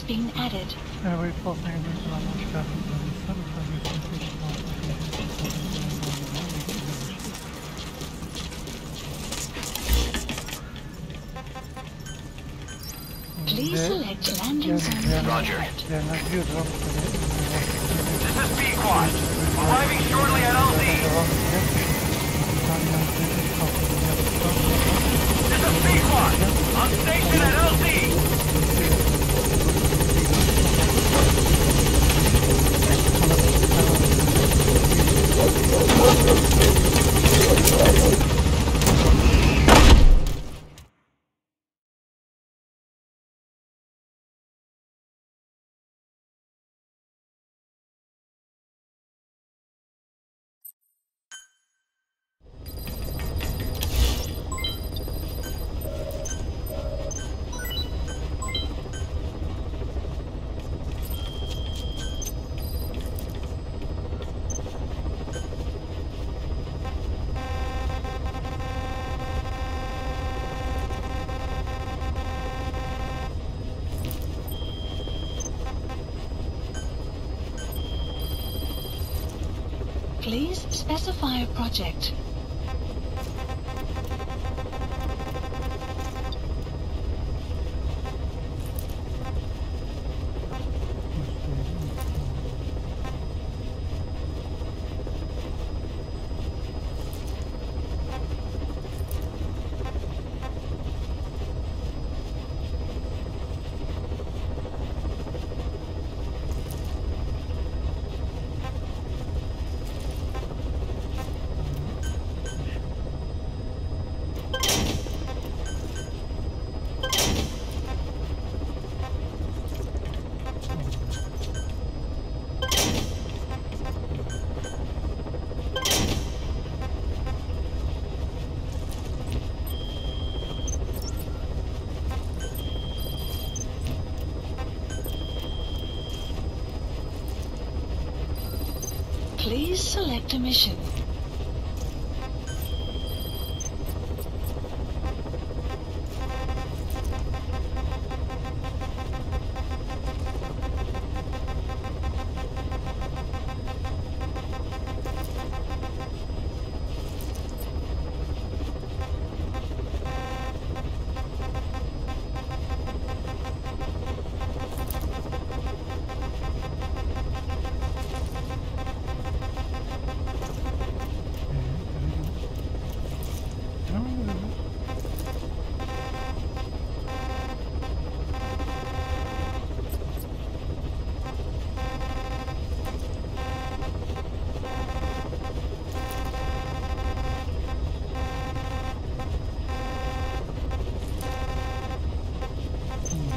been added. Merhaba, fazla yayınlarınızı almak hoş geldiniz. Lütfen gösteriniz peşin Please select landing zone. Roger. This is B-Quad. Arriving shortly at LZ. This is B-Quad. On station at LZ. Please specify a project. Please select a mission.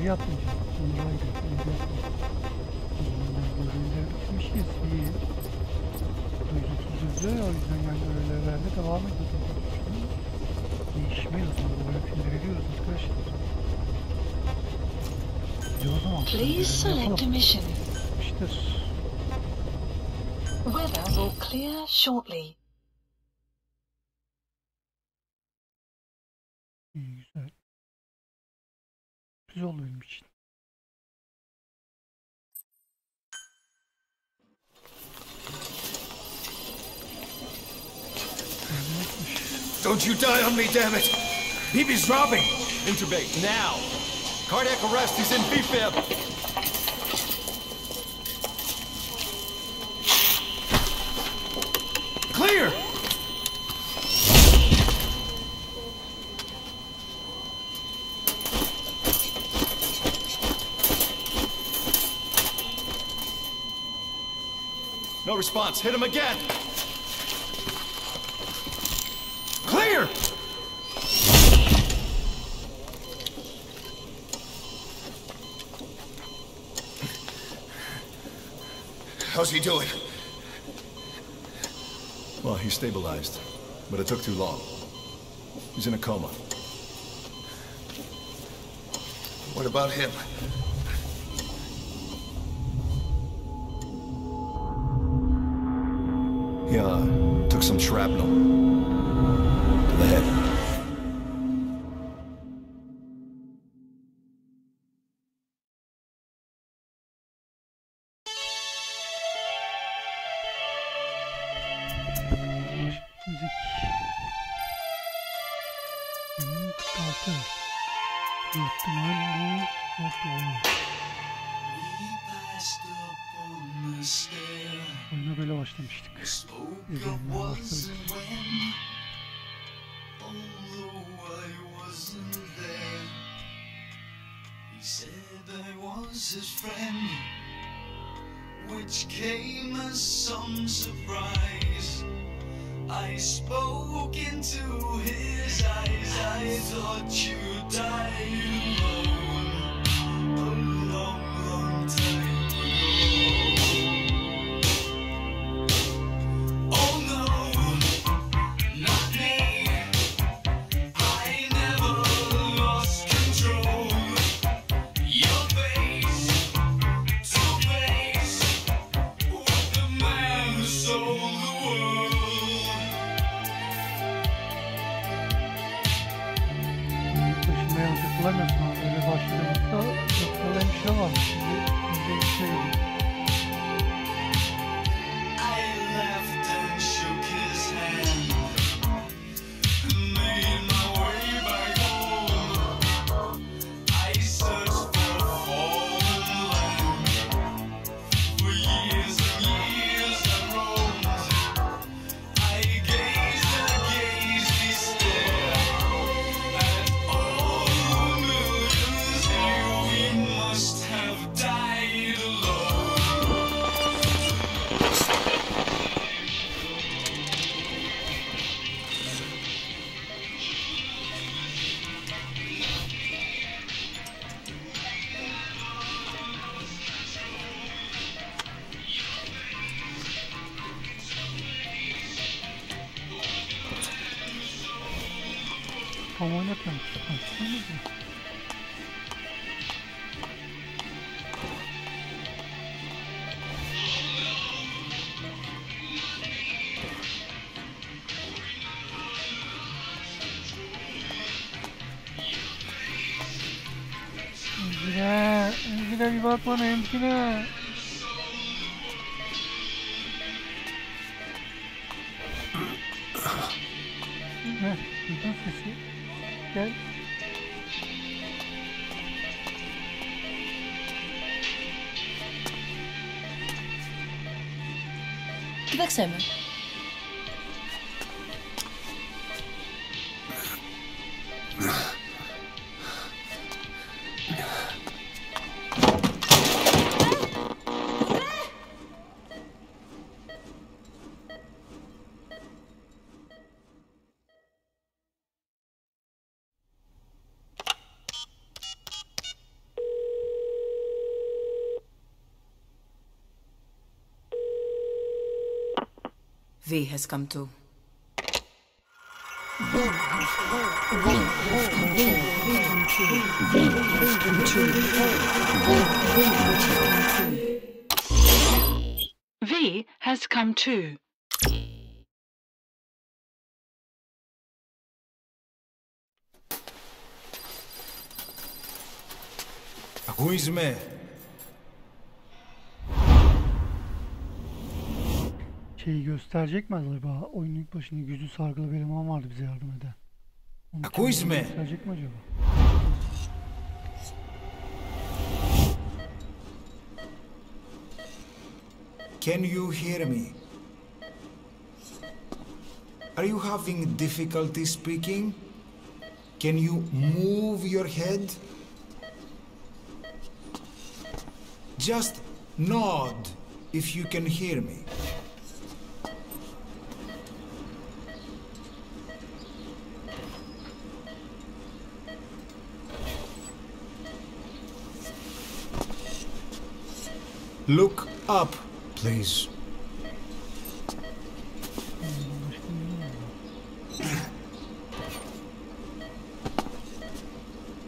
Yapmayacağım. Bundan göstereceğim. Görevler bitmişiz. İyi. Duygusuz o yüzden yani görevlerle devam ediyoruz. Değişmeyiz o zaman. Böyle filtreliyoruz arkadaşlar. O zaman Please select a mission. İşte. Weather will clear shortly. İyi, güzel. Güzel oldu benim için. Don't you die on me, damn it! BB's dropping! Intubate, now! Cardiac arrest, he's in B-fib! Clear! No response. Hit him again. Clear! How's he doing? Well, he's stabilized, but it took too long. He's in a coma. What about him? He took some shrapnel to the head. ihtimal bu oldu. Oyuna böyle başlamıştık. İzleyenler varsa which came as some surprise. I spoke into his eyes. I thought you died alone a long, long time ago. Oh no, not me. I never lost control. Your face to face with the man who sold the world. başında yanlış hatırlamıyorsun abi. Öyle başladığımızda çok kolay bir şey var. Şimdi bir şey yok. I laughed and shook his hand and made my way back home. I searched for a foreign land. For years and years I roamed. I gazed and gazed he stared at all the millions here. We must have died alone. Tam oynatmamış. Anladınız mı? Emzire bir bak bana Emzire. Heh, duydun sesi. Gel. Bir baksana hemen. V has come to. V has come too. Ακούεις με? Şeyi gösterecek mi acaba? Oyunun ilk başında gücü sargılı bir eleman vardı bize yardım eden. Onu Ακούεις με? gösterecek mi acaba? Can you hear me? Are you having difficulty speaking? Can you move your head? Just nod if you can hear me. Look up, please.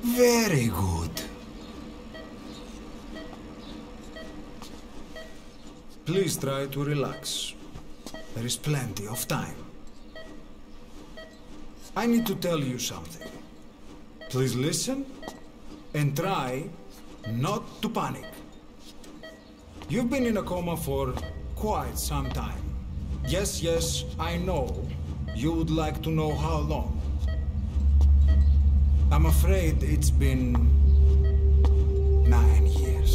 Very good. Please try to relax. There is plenty of time. I need to tell you something. Please listen and try not to panic. You've been in a coma for quite some time. Yes, yes, I know. You would like to know how long. I'm afraid it's been 9 years.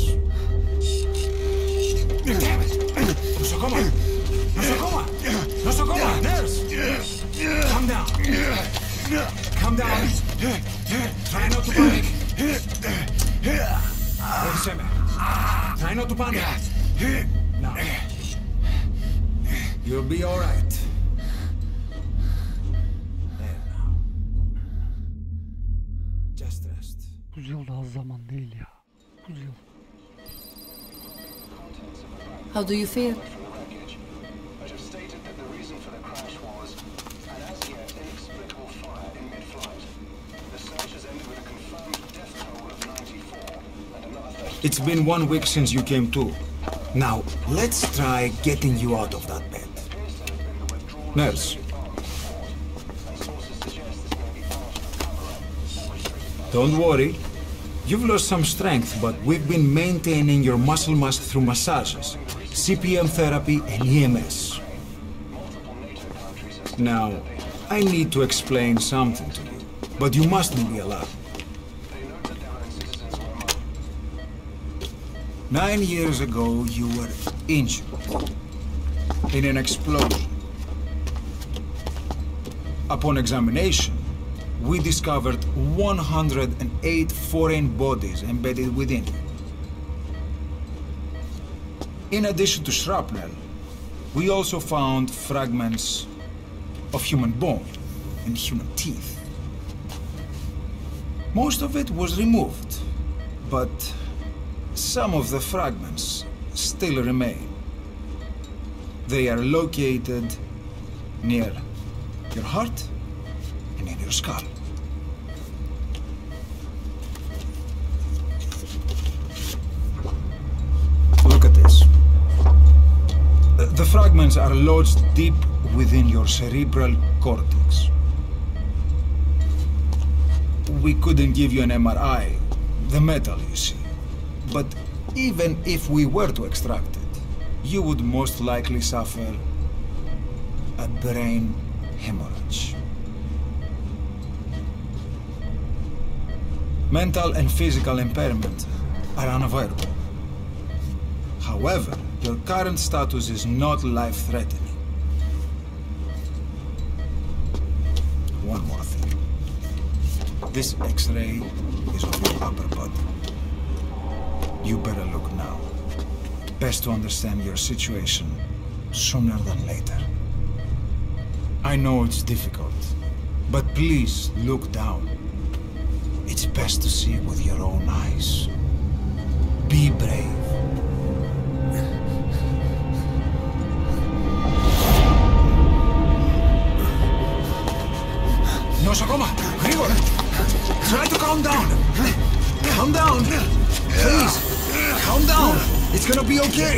Damn it! Nosocoma! Nosocoma! Nosocoma! Nurse! Calm down. Calm down. Try not to panic. Try not to panic. Now. You'll be all right. There now. Just rest. 9 yıl da az zaman değil ya. 9 yıl. How do you feel? It's been 1 week since you came to. Now, let's try getting you out of that bed. Nurse. Don't worry. You've lost some strength, but we've been maintaining your muscle mass through massages, CPM therapy, and EMS. Now, I need to explain something to you, but you mustn't be alarmed. 9 years ago, you were injured in an explosion. Upon examination, we discovered 108 foreign bodies embedded within you. In addition to shrapnel, we also found fragments of human bone and human teeth. Most of it was removed, but some of the fragments still remain. They are located near your heart and in your skull. Look at this. The fragments are lodged deep within your cerebral cortex. We couldn't give you an MRI, the metal, you see. But even if we were to extract it, you would most likely suffer a brain hemorrhage. Mental and physical impairment are unavoidable. However, your current status is not life-threatening. One more thing. This X-ray is of your upper body. You better look now. Best to understand your situation sooner than later. I know it's difficult, but please look down. It's best to see with your own eyes. Be brave. Nosocoma, Grigor, try to calm down. Calm down. Please, calm down. It's gonna be okay.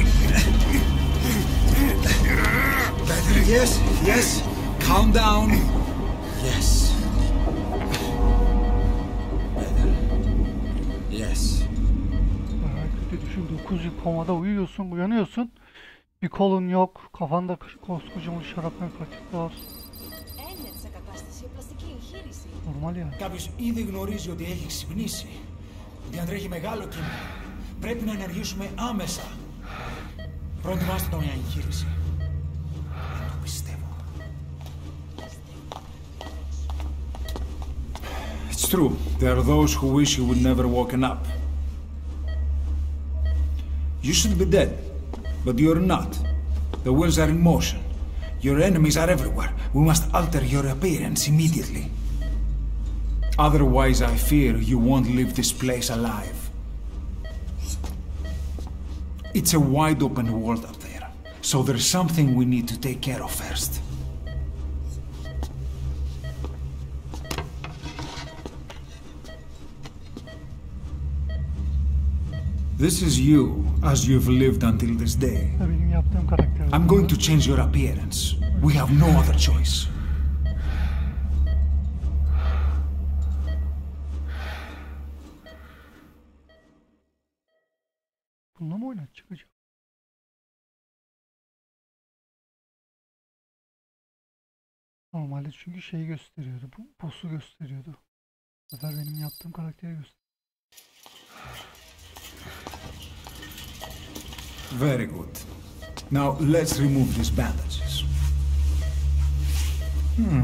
Better, yes, yes. Calm down. Yes. Better. Yes. Kötü düşün, 9 yıl komada uyuyorsun, uyanıyorsun. Bir kolun yok, kafanda koskocaman şarapnel patikte var. Normal yani. Κάποιος ήδη γνωρίζει ότι έχει ξυπνήσει. Διατρέχει μεγάλο κίνημα. Πρέπει να ενεργήσουμε άμεσα. Προετοιμάστε τον για εγχείρηση. Δεν το πιστεύω. It's true. There are those who wish you would never woken up. You should be dead, but you're not. The wheels are in motion. Your enemies are everywhere. We must alter your appearance immediately. Otherwise, I fear you won't leave this place alive. It's a wide open world up there, so there's something we need to take care of first. This is you, as you've lived until this day. Benim yaptığım karakter. I'm going to change your appearance. We have no other choice. Bununla mı oynatacak acaba? Normalde çünkü şeyi gösteriyordu. Bu boss'u gösteriyordu. Bu sefer benim yaptığım karakteri gösteriyor. Very good. Now let's remove these bandages.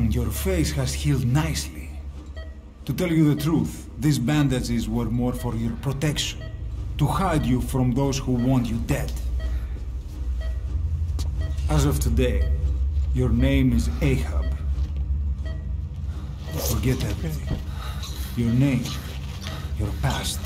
Your face has healed nicely. To tell you the truth, these bandages were more for your protection, to hide you from those who want you dead. As of today, your name is Ahab. Forget everything. Your name, your past.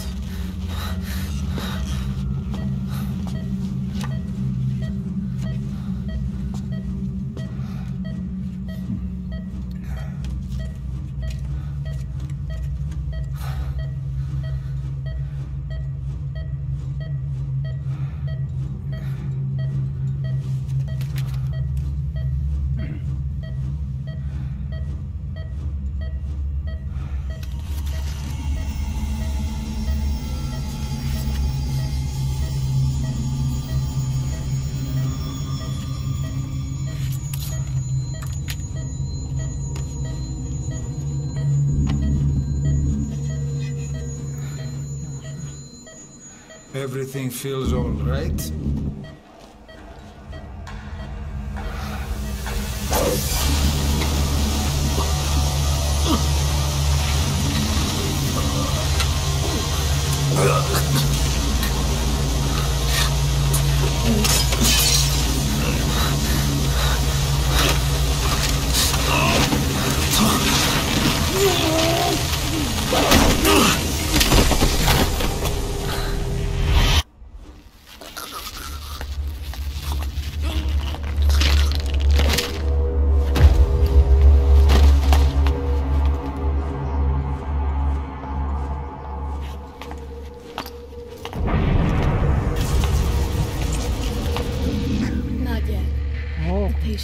Everything feels all right?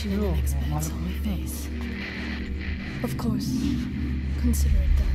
And an expanse on my face. Of course, consider it done.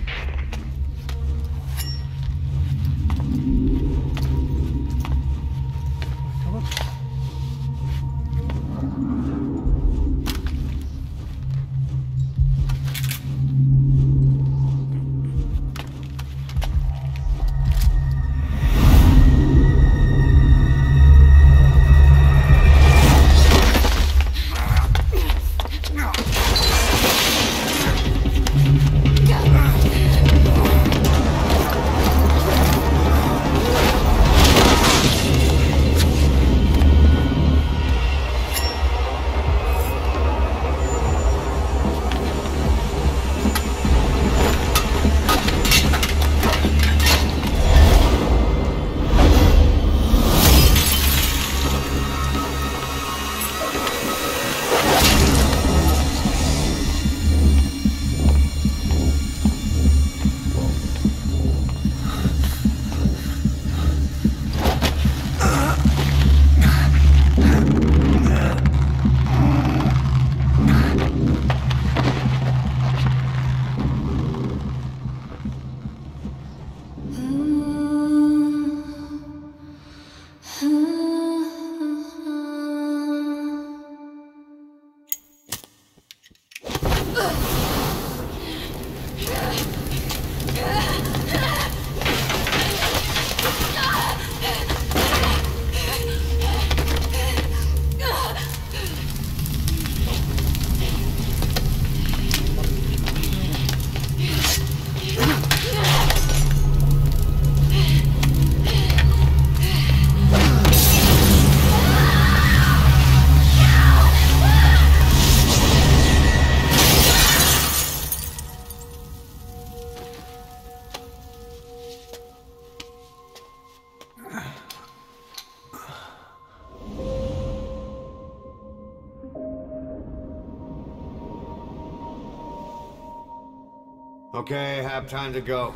Okay, have time to go.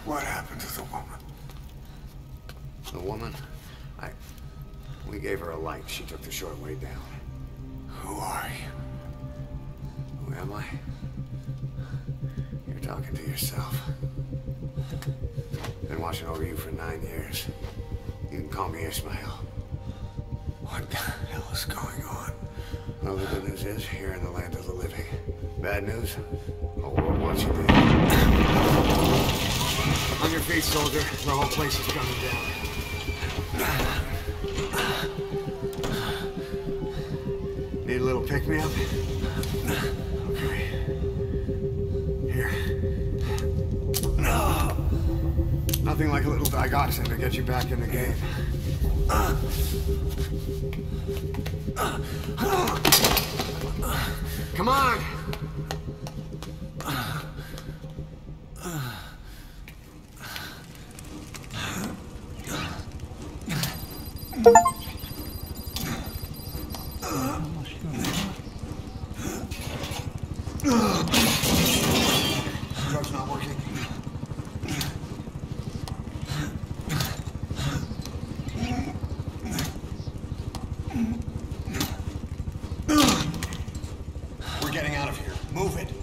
What happened to the woman? The woman? We gave her a light. She took the short way down. Who are you? Who am I? You're talking to yourself. Been watching over you for 9 years. You can call me Ishmael. What the hell is going on? Well, the good news is, you're in the land of the living. Bad news? The world wants you dead. On your your feet, soldier. The whole place is coming down. Need a little pick-me-up? Okay. Here. Nothing like a little digoxin to get you back in the game. Come on! Drug's not working. We're getting out of here. Move it.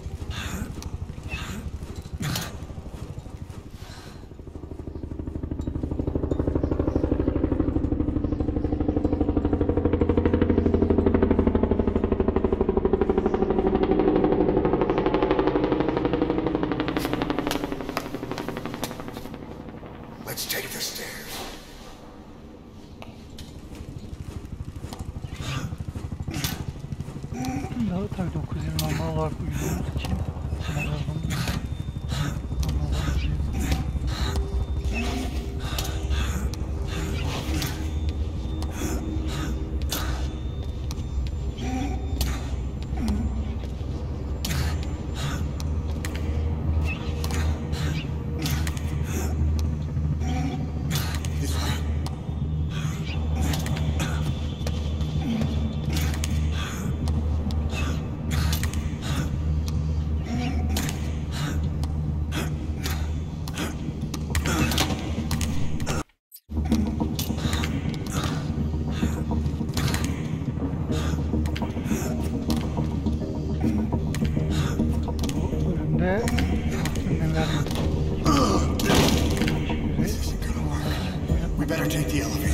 Let's take the stairs. Daha tabii 9 yıl normal olarak uyuduğumuz için We better take the elevator.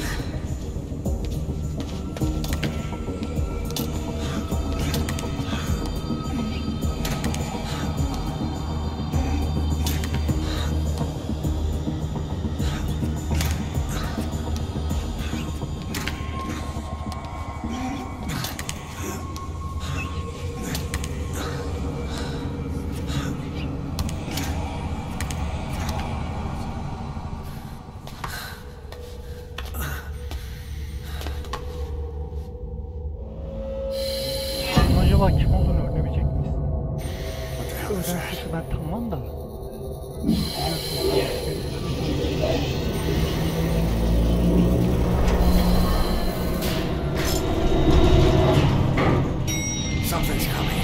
Acaba kim olduğunu öğrenebilecek miyiz? Öğrenmesi ben tamam da. Something's coming.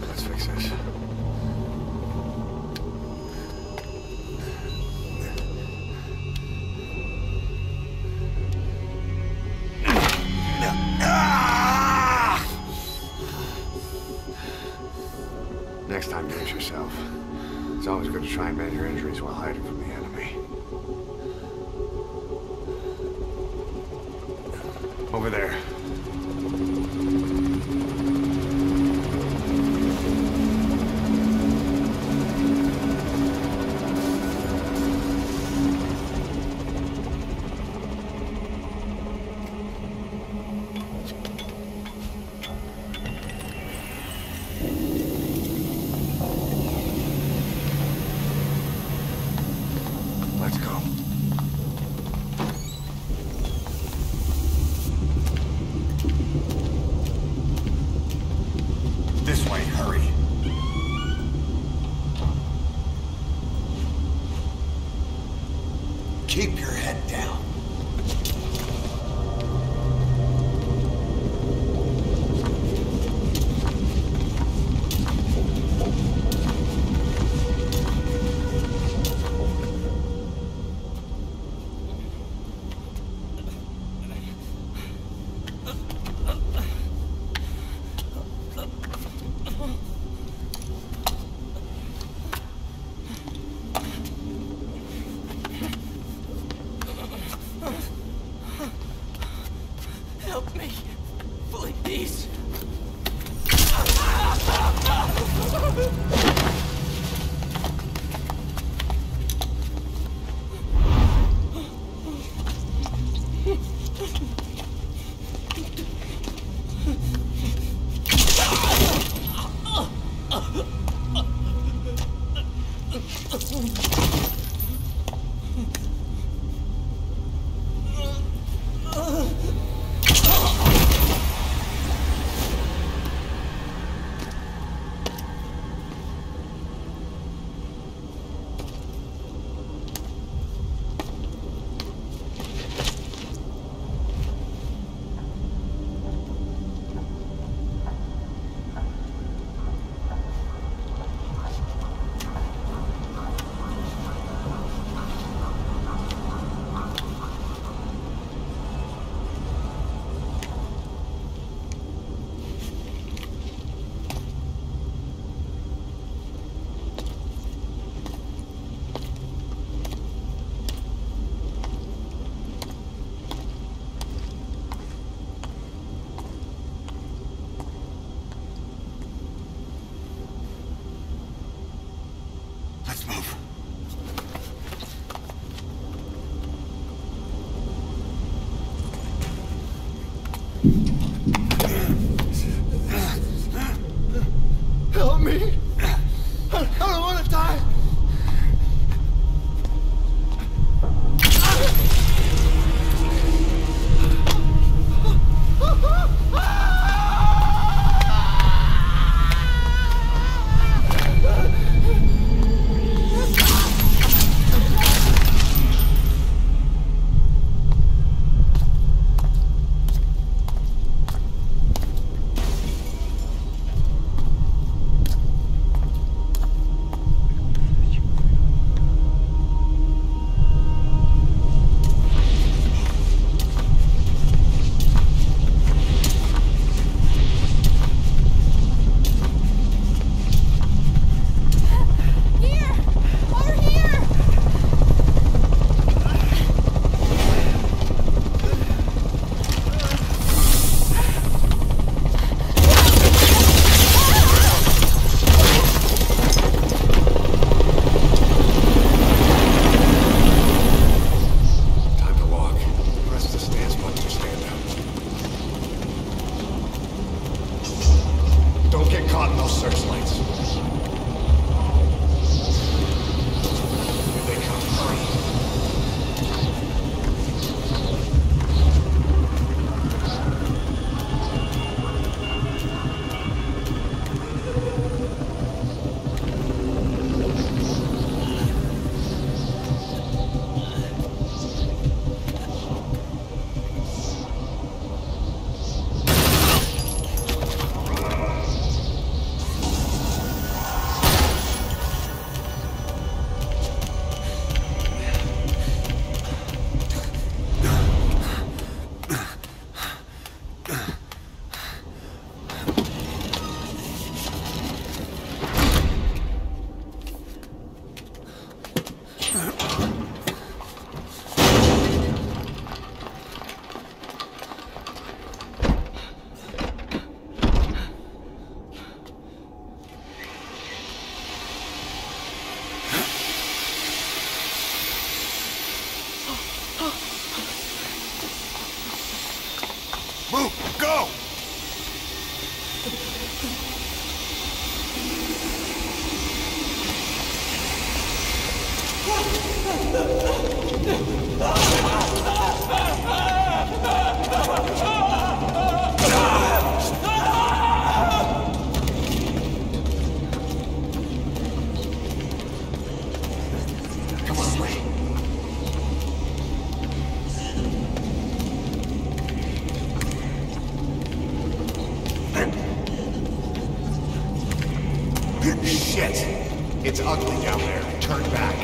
Let's fix this. Next time, brace yourself. It's always good to try and mend your injuries while hiding from the enemy. Over there. Let's go. This way, hurry. Keep your head down. Help me, please. Let's move. Help me! I don't want to die! Shit! It's ugly down there. Turn back.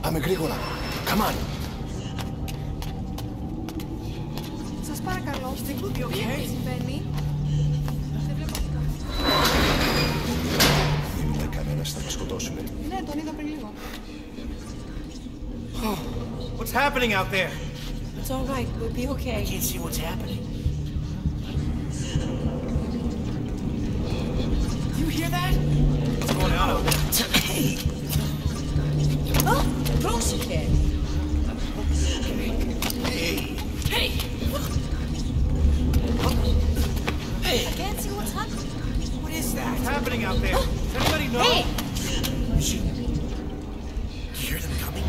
Πάμε γρήγορα. Come on. Σας παρακαλώ. Τι συμβαίνει? Δεν βλέπω τι κάνω. Δεν είδα κανένας, θα με σκοτώσουνε. Ναι, τον είδα πριν λίγο. What's happening out there? It's all right. We'll be okay. I can't see what's happening. You hear that? What's going on out there? Hey! Oh, close again. Hey! Hey! Hey! I can't see what's happening. What is that? What's happening out there? Does anybody know? Hey! Do you hear them coming?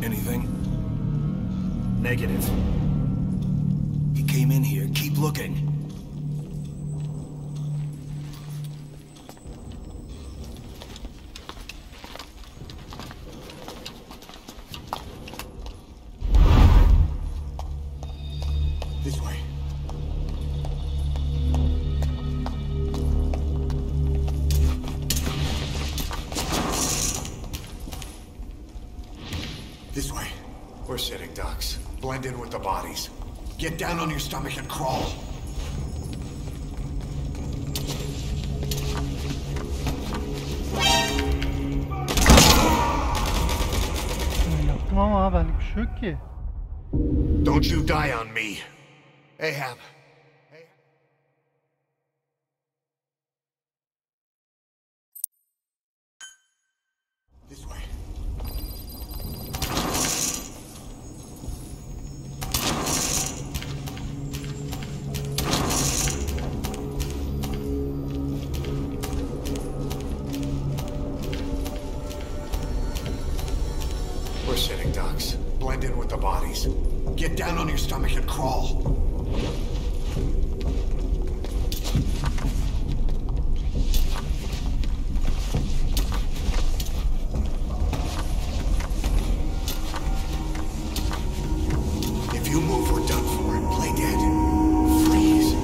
Anything? Negative. He came in here. Keep looking. This way. This way. We're sitting ducks. Blend in with the bodies. Get down on your stomach and crawl. Yaptım ama benlik bir şey yok ki. Don't you die on me. Ahab. This way. We're sitting ducks. Blend in with the bodies. Get down on your stomach and crawl. If you move, we're done for. Play dead. Freeze.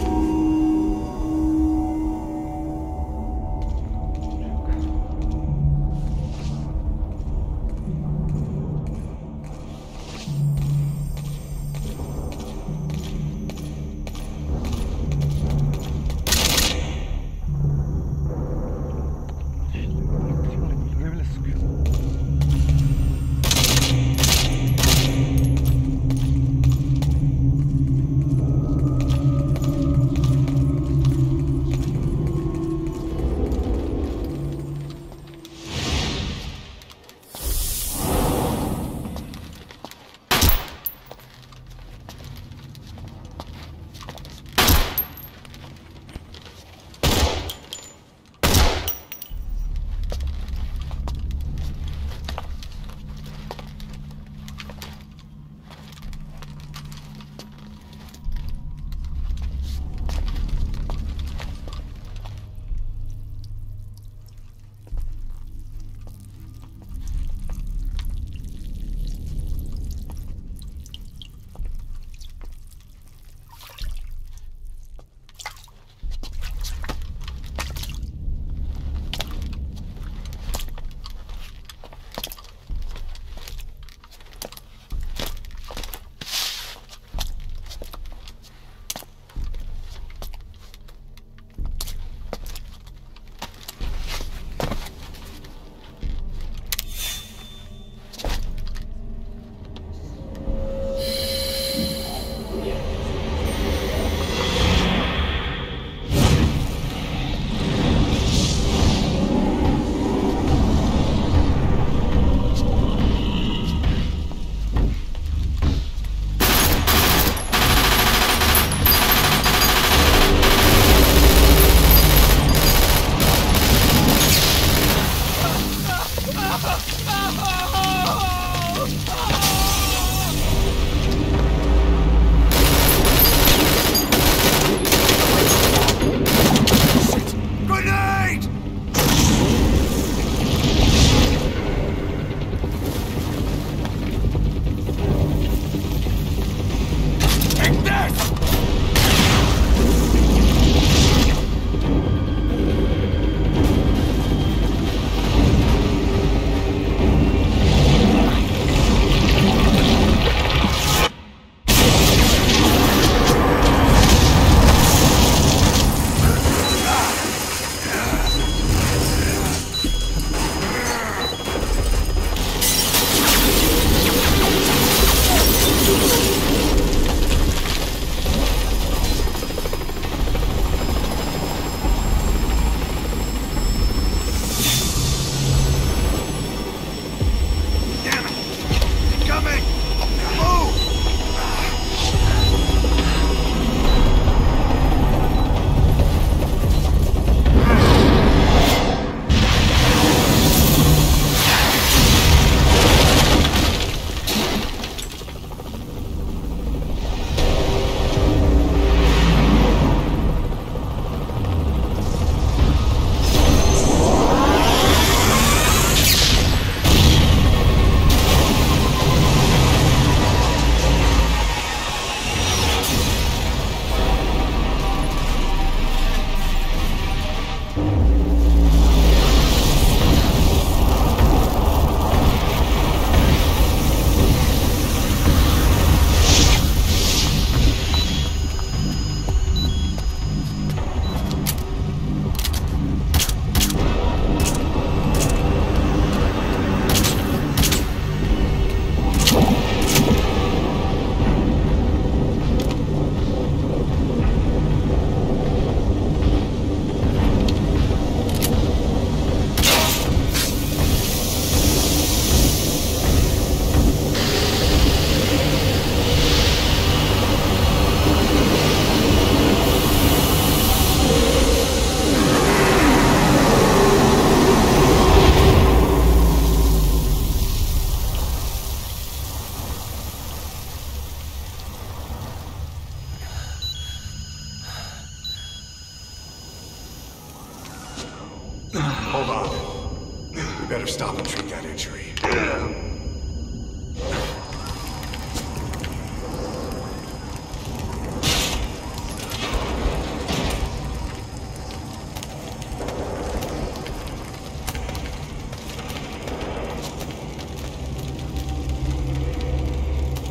stop and treat that injury.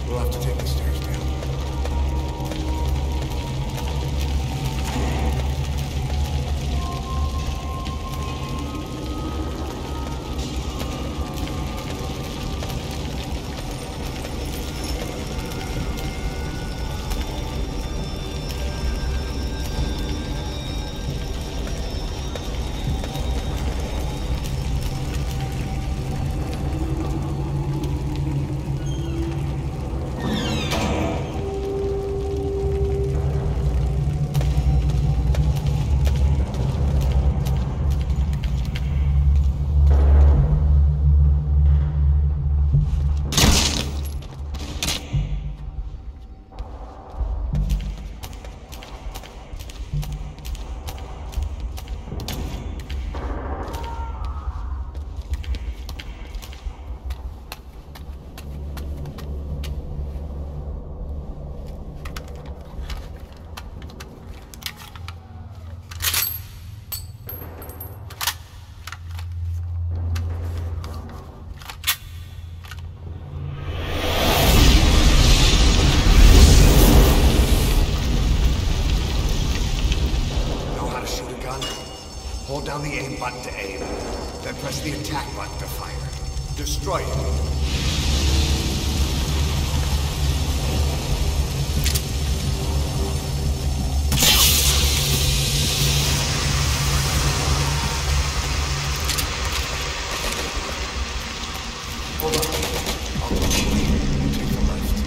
We'll have to take the stairs down. Hold down the aim button to aim, then press the attack button to fire. Destroy it. Hold on. I'll go and take the left.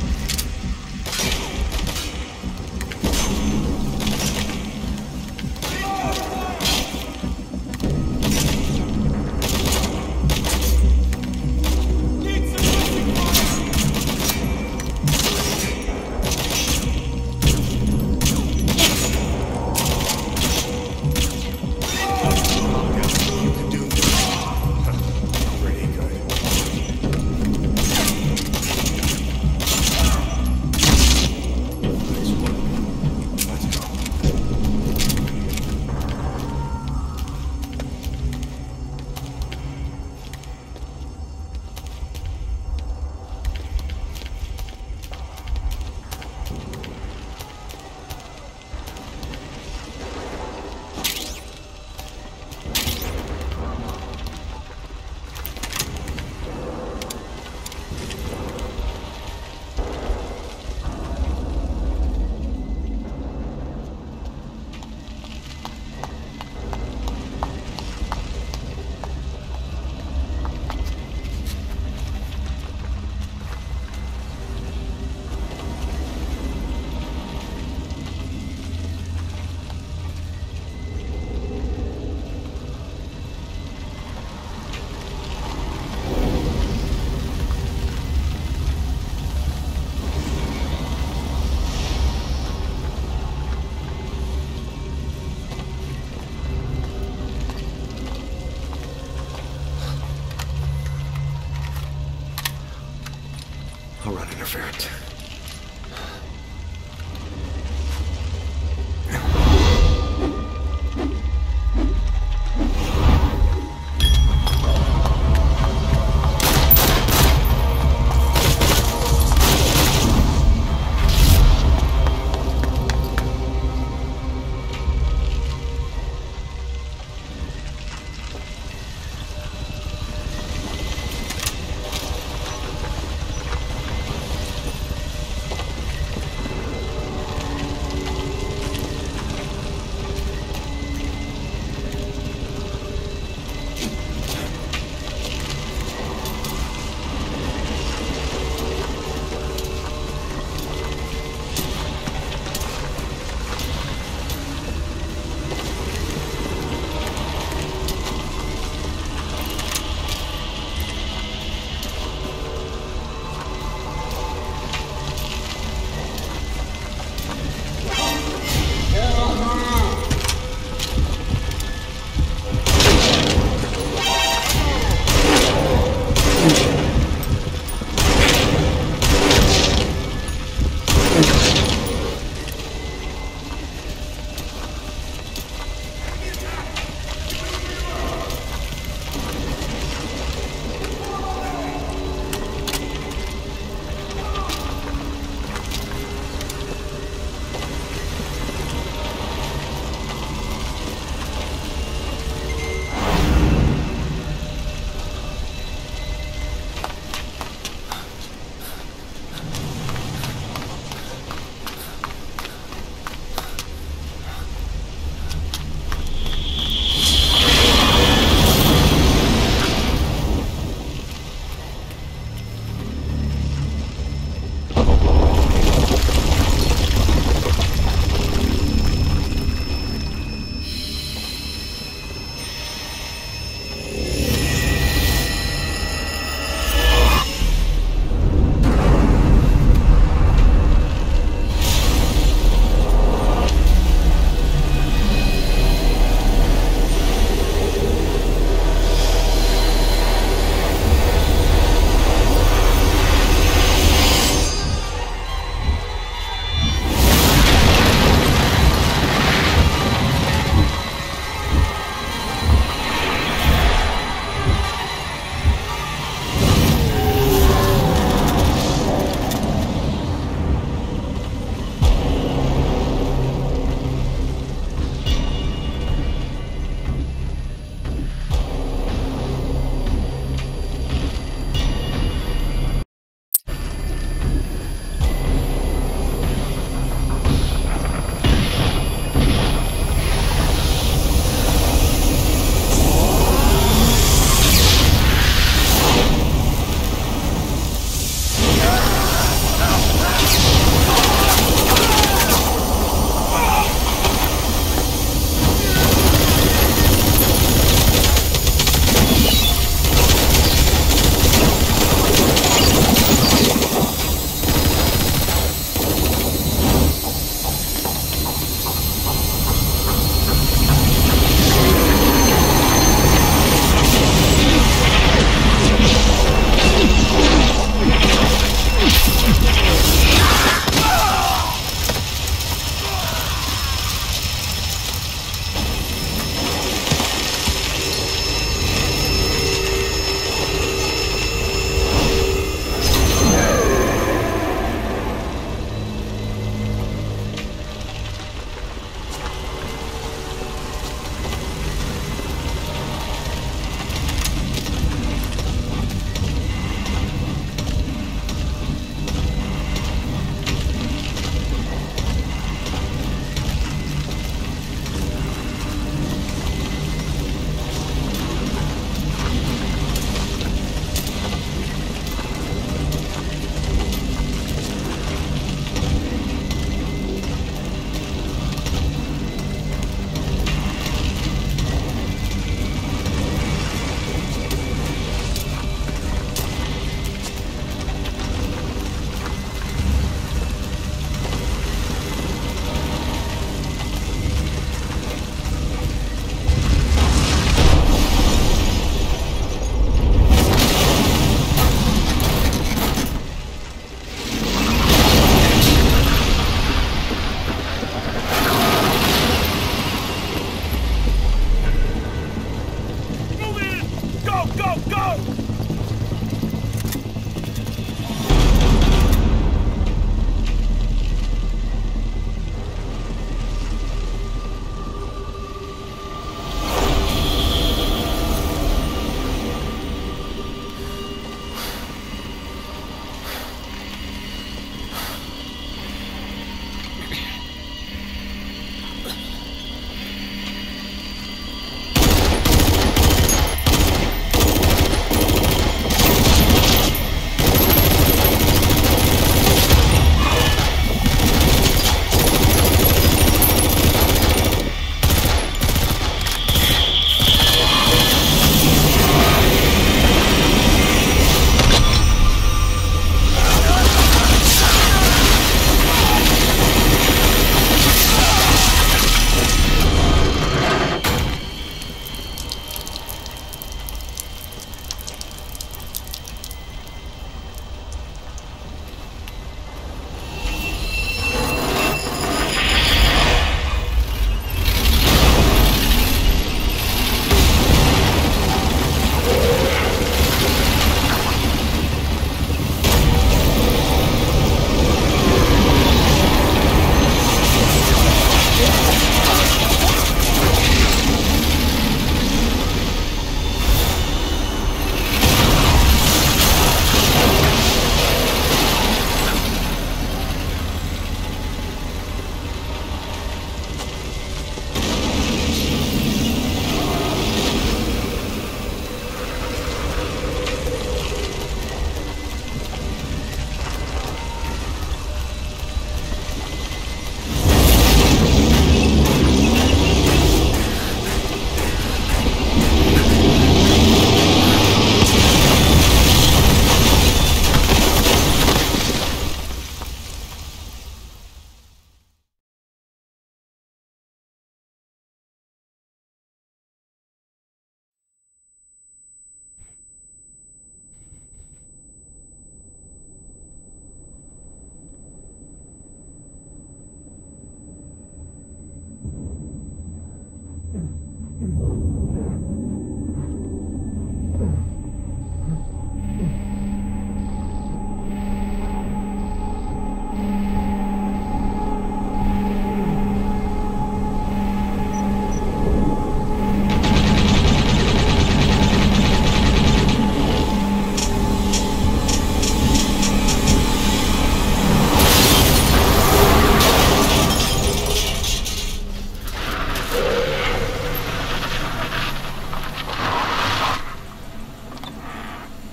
I'll run interference.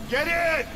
Get in!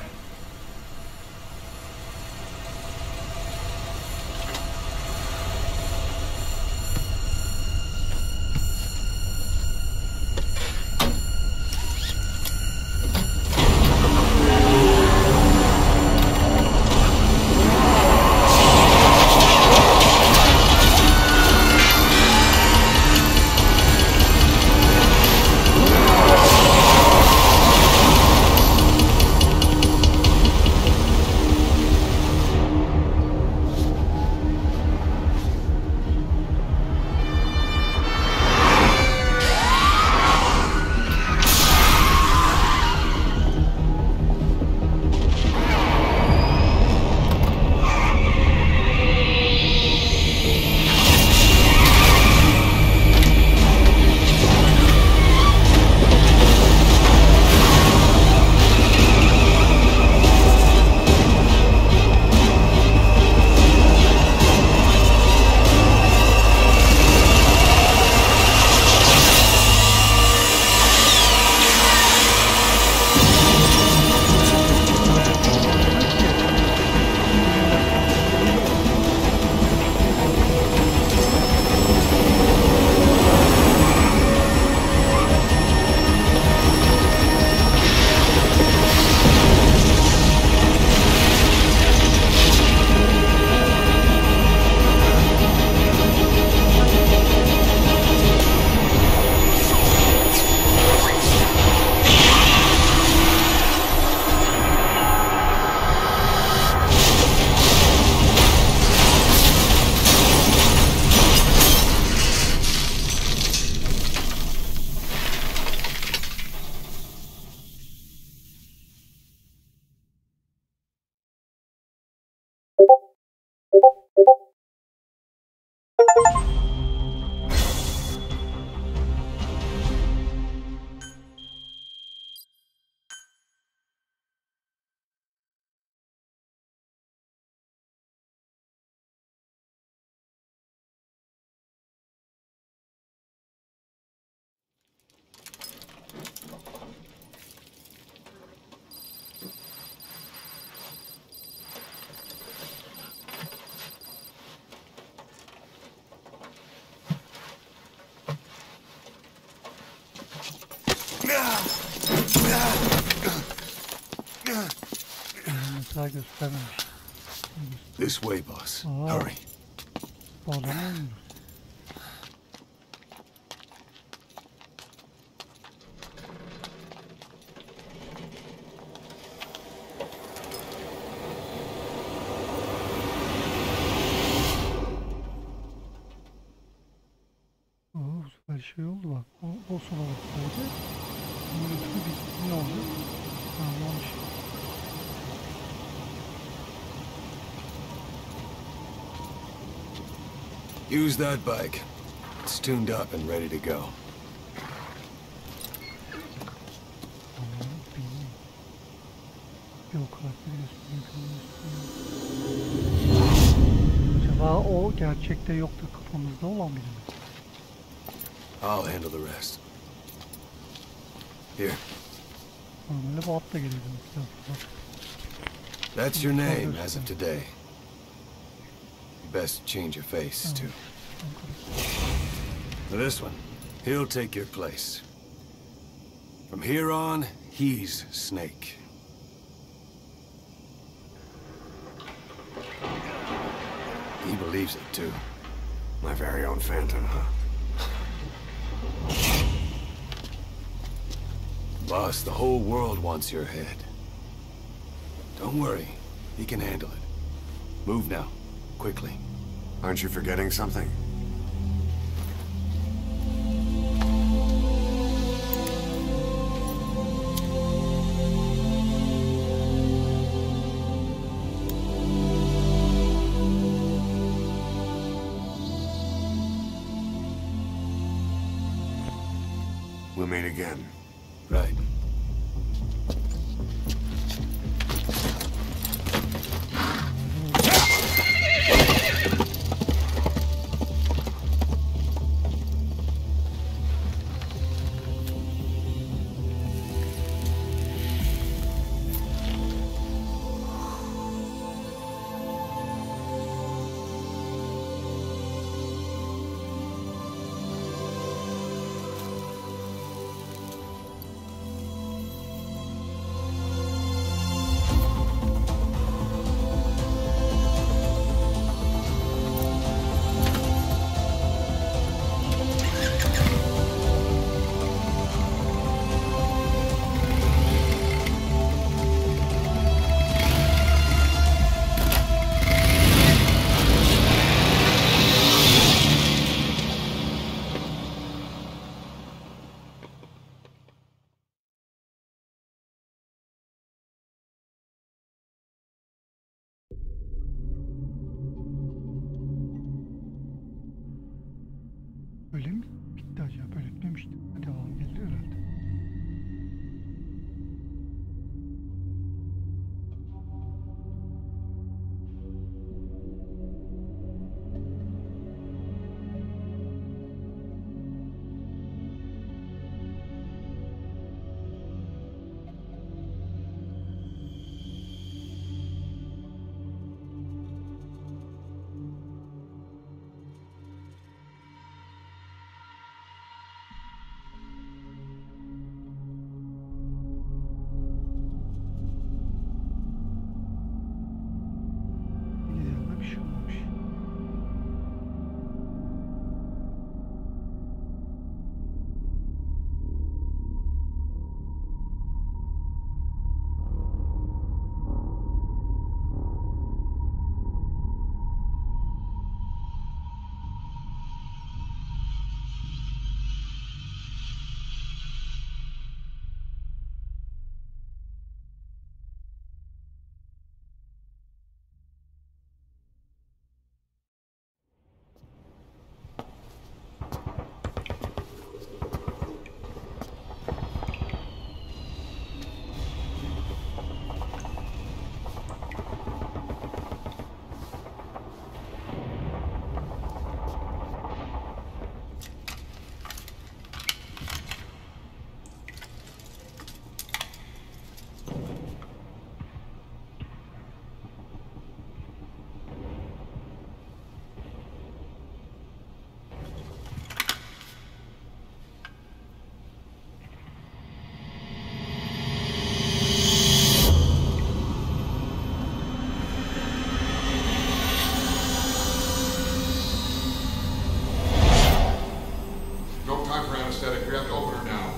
Mesela göstermemiş. This way, boss. Aa. Hurry. Bu adam olmuyor. Bu sefer şey oldu bak. O sola bak sadece. Bunun üstü bir ne oldu? Anlamış. Use that bike. It's tuned up and ready to go. Acaba o gerçekte yoktu, kafamızda olan biri mi? I'll handle the rest. Here. Normalde bu atla geliyordu. That's your name as of today. You best change your face, too. For this one, he'll take your place. From here on, he's Snake. He believes it, too. My very own Phantom, huh? Boss, the whole world wants your head. Don't worry. He can handle it. Move now. Quickly. Aren't you forgetting something? We'll meet again. Right. bölüm bitti acaba? Böyle bitmemişti. Devam gelir herhalde. Bir şey olmamış. No time for anesthetic. We have to open her now.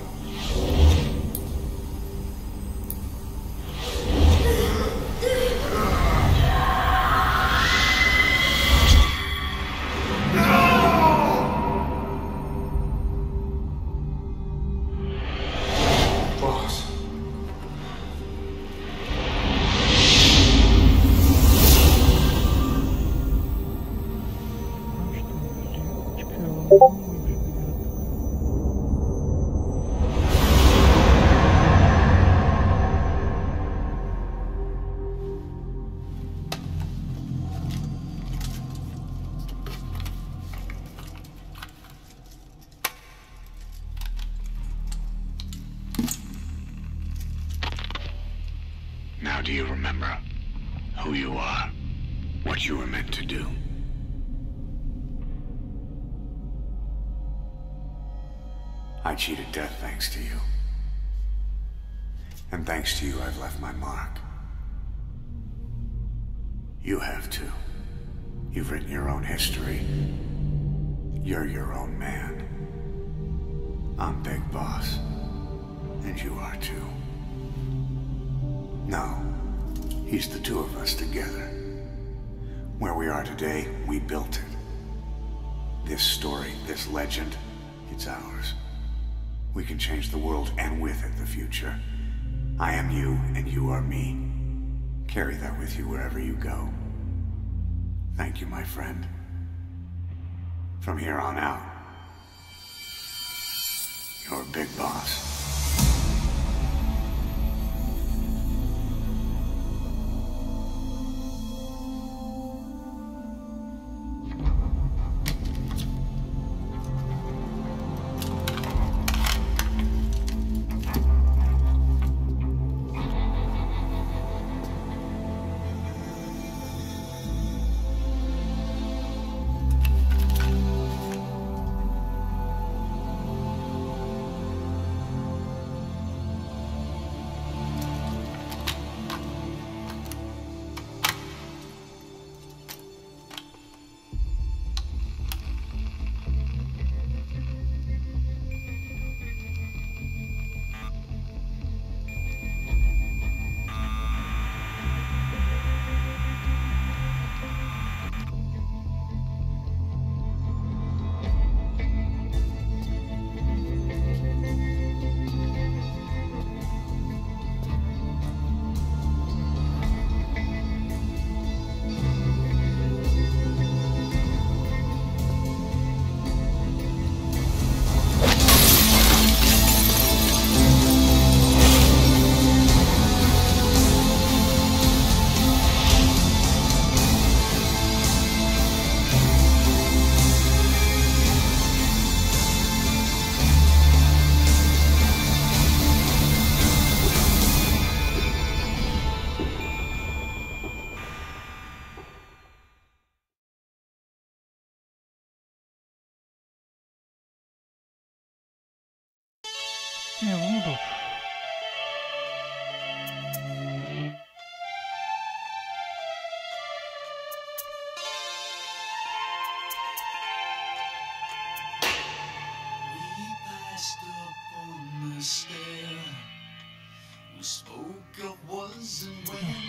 Boss. Now do you remember who you are? What you were meant to do? I cheated death thanks to you. And thanks to you, I've left my mark. You have too. You've written your own history. You're your own man. I'm Big Boss. And you are too. No, he's the two of us together. Where we are today, we built it. This story, this legend, it's ours. We can change the world and with it the future. I am you and you are me. Carry that with you wherever you go. Thank you, my friend. From here on out, you're Big Boss. Ne bu mudur? We passed up on the stair. We spoke of was and when.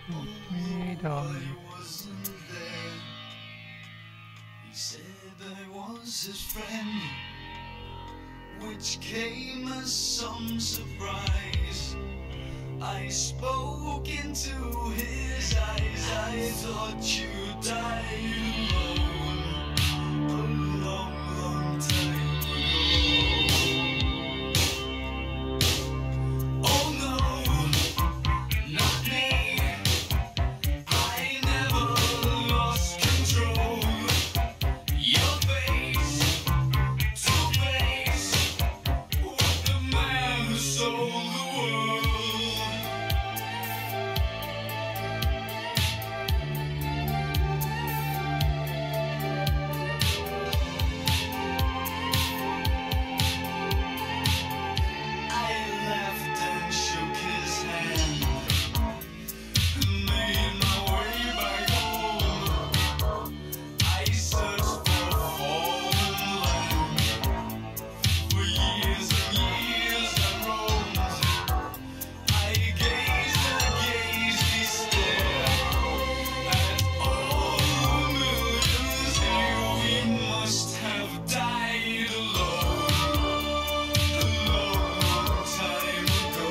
Etmeyi devam I ediyor. wasn't there. He said I was his friend, which came as some surprise. I spoke into his eyes. I thought you died alone a long, long time ago. Oh no, not me. I never lost control. Your face to face with the man who sold the world. I laughed and shook his hand and made my way back home. I searched for a foreign land. For years and years I roamed. I gazed he stared at all the millions here. We must have died alone a long, long time ago.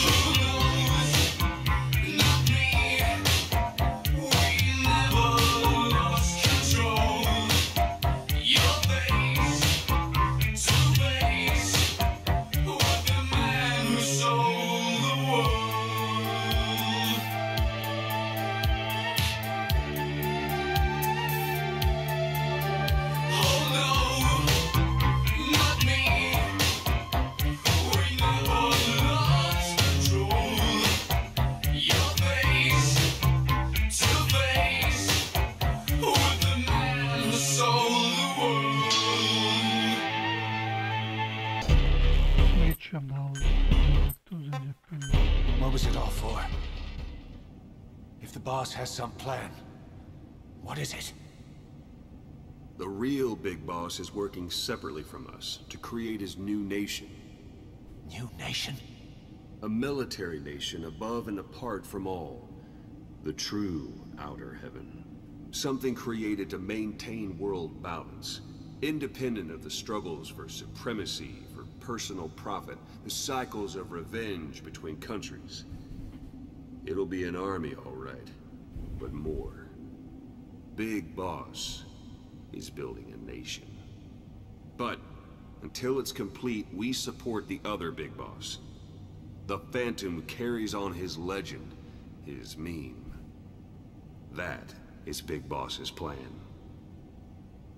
Who knows? Not me. We never lost control. Your face to face with the man who sold the world. Oh no, not me. We never lost control. Your face to face with the man who sold the world. Geçiyorum daha uzayacak böyle. What was it all for? If the boss has some plan, what is it? The real big boss is working separately from us to create his new nation. New nation? A military nation above and apart from all. The true outer heaven. Something created to maintain world balance. Independent of the struggles for supremacy, for personal profit, the cycles of revenge between countries. It'll be an army, all right, but more. Big Boss is building a nation. But until it's complete, we support the other Big Boss. The Phantom carries on his legend, his meme. That is Big Boss's plan.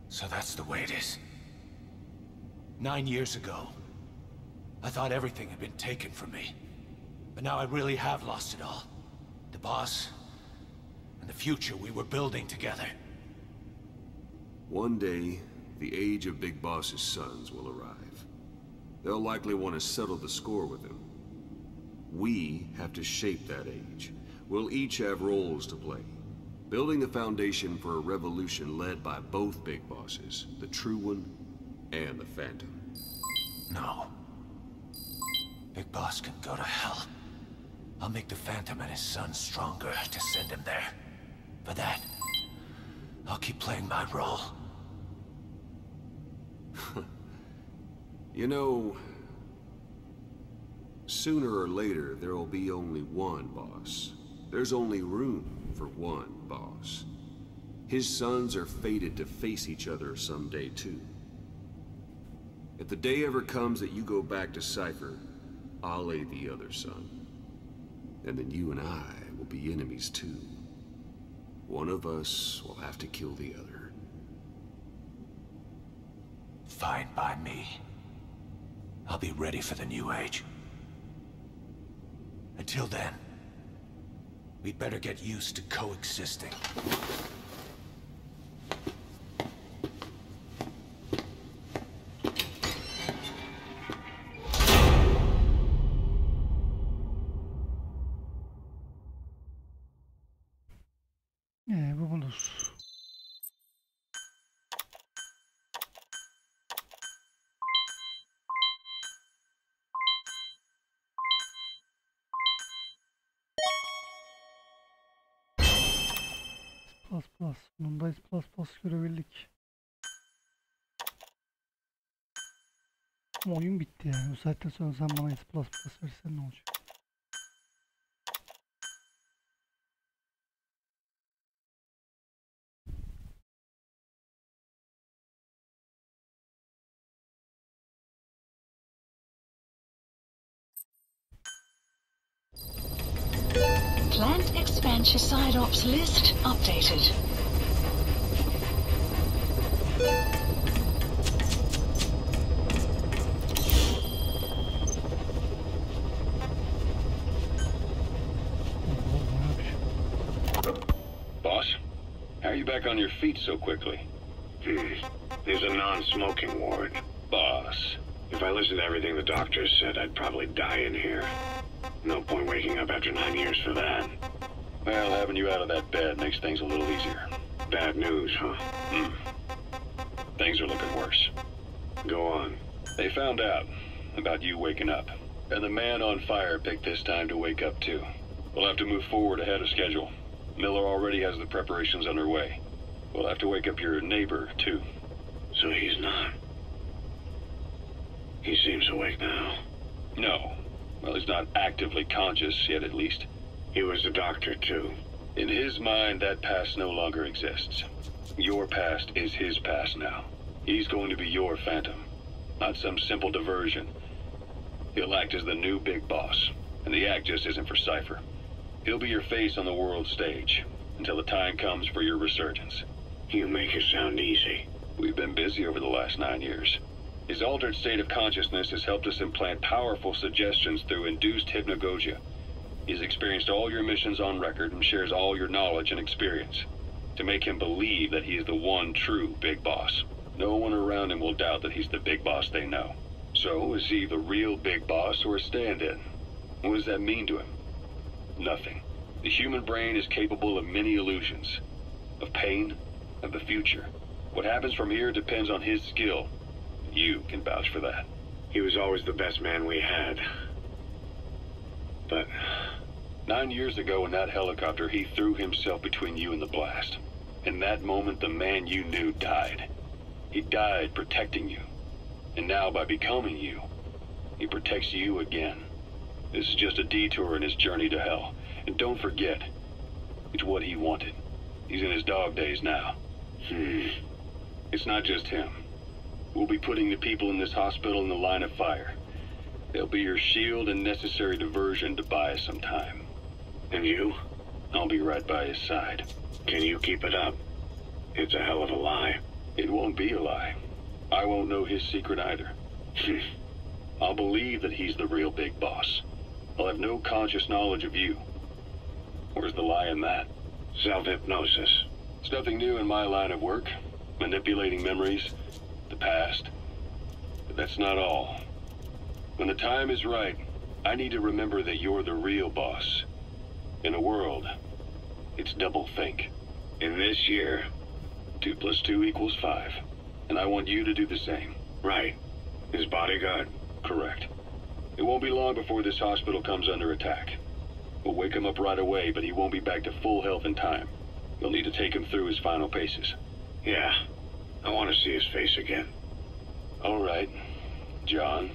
So that's the way it is. 9 years ago, I thought everything had been taken from me. But now I really have lost it all. The boss, and the future we were building together. One day, the age of Big Boss's sons will arrive. They'll likely want to settle the score with him. We have to shape that age. We'll each have roles to play. Building the foundation for a revolution led by both Big Bosses, the True One and the Phantom. No. Big Boss can go to hell. I'll make the Phantom and his son stronger to send him there. For that, I'll keep playing my role. You know, sooner or later, there will be only one boss. There's only room for one boss. His sons are fated to face each other someday, too. If the day ever comes that you go back to Cypher, I'll aid the other son. And then you and I will be enemies, too. One of us will have to kill the other. Fine by me. I'll be ready for the new age. Until then, we'd better get used to coexisting. olur. Bunda plus görebildik. Ama oyun bitti yani. Bu saatten sonra sen bana plus versen ne olacak? Plant expansion side ops list updated. Boss, how are you back on your feet so quickly? There's a non-smoking ward. Boss. If I listened to everything the doctors said, I'd probably die in here. No point waking up after 9 years for that. Well, having you out of that bed makes things a little easier. Bad news, huh? Things are looking worse. Go on. They found out about you waking up, and the man on fire picked this time to wake up too. We'll have to move forward ahead of schedule. Miller already has the preparations underway. We'll have to wake up your neighbor too. So he's not. He seems awake now. No. Well, he's not actively conscious yet, at least. He was a doctor too. In his mind, that past no longer exists. Your past is his past now. He's going to be your phantom, not some simple diversion. He'll act as the new big boss, and the act just isn't for Cypher. He'll be your face on the world stage, until the time comes for your resurgence. You make it sound easy. We've been busy over the last 9 years. His altered state of consciousness has helped us implant powerful suggestions through induced hypnagogia. He's experienced all your missions on record and shares all your knowledge and experience to make him believe that he is the one true big boss. No one around him will doubt that he's the big boss they know. So, is he the real big boss or a stand-in? What does that mean to him? Nothing. The human brain is capable of many illusions. Of pain, of the future. What happens from here depends on his skill. You can vouch for that. He was always the best man we had. But 9 years ago in that helicopter, he threw himself between you and the blast. In that moment, the man you knew died. He died protecting you. And now, by becoming you, he protects you again. This is just a detour in his journey to hell. And don't forget, it's what he wanted. He's in his dog days now. It's not just him. We'll be putting the people in this hospital in the line of fire. They'll be your shield and necessary diversion to buy us some time. And you? I'll be right by his side. Can you keep it up? It's a hell of a lie. It won't be a lie. I won't know his secret either. I'll believe that he's the real big boss. I'll have no conscious knowledge of you. Where's the lie in that? Self-hypnosis. It's nothing new in my line of work. Manipulating memories, the past. But that's not all. When the time is right, I need to remember that you're the real boss. In a world, it's double think. In this year, 2 + 2 = 5. And I want you to do the same. Right. His bodyguard? Correct. It won't be long before this hospital comes under attack. We'll wake him up right away, but he won't be back to full health in time. You'll need to take him through his final paces. Yeah. I want to see his face again. All right, John.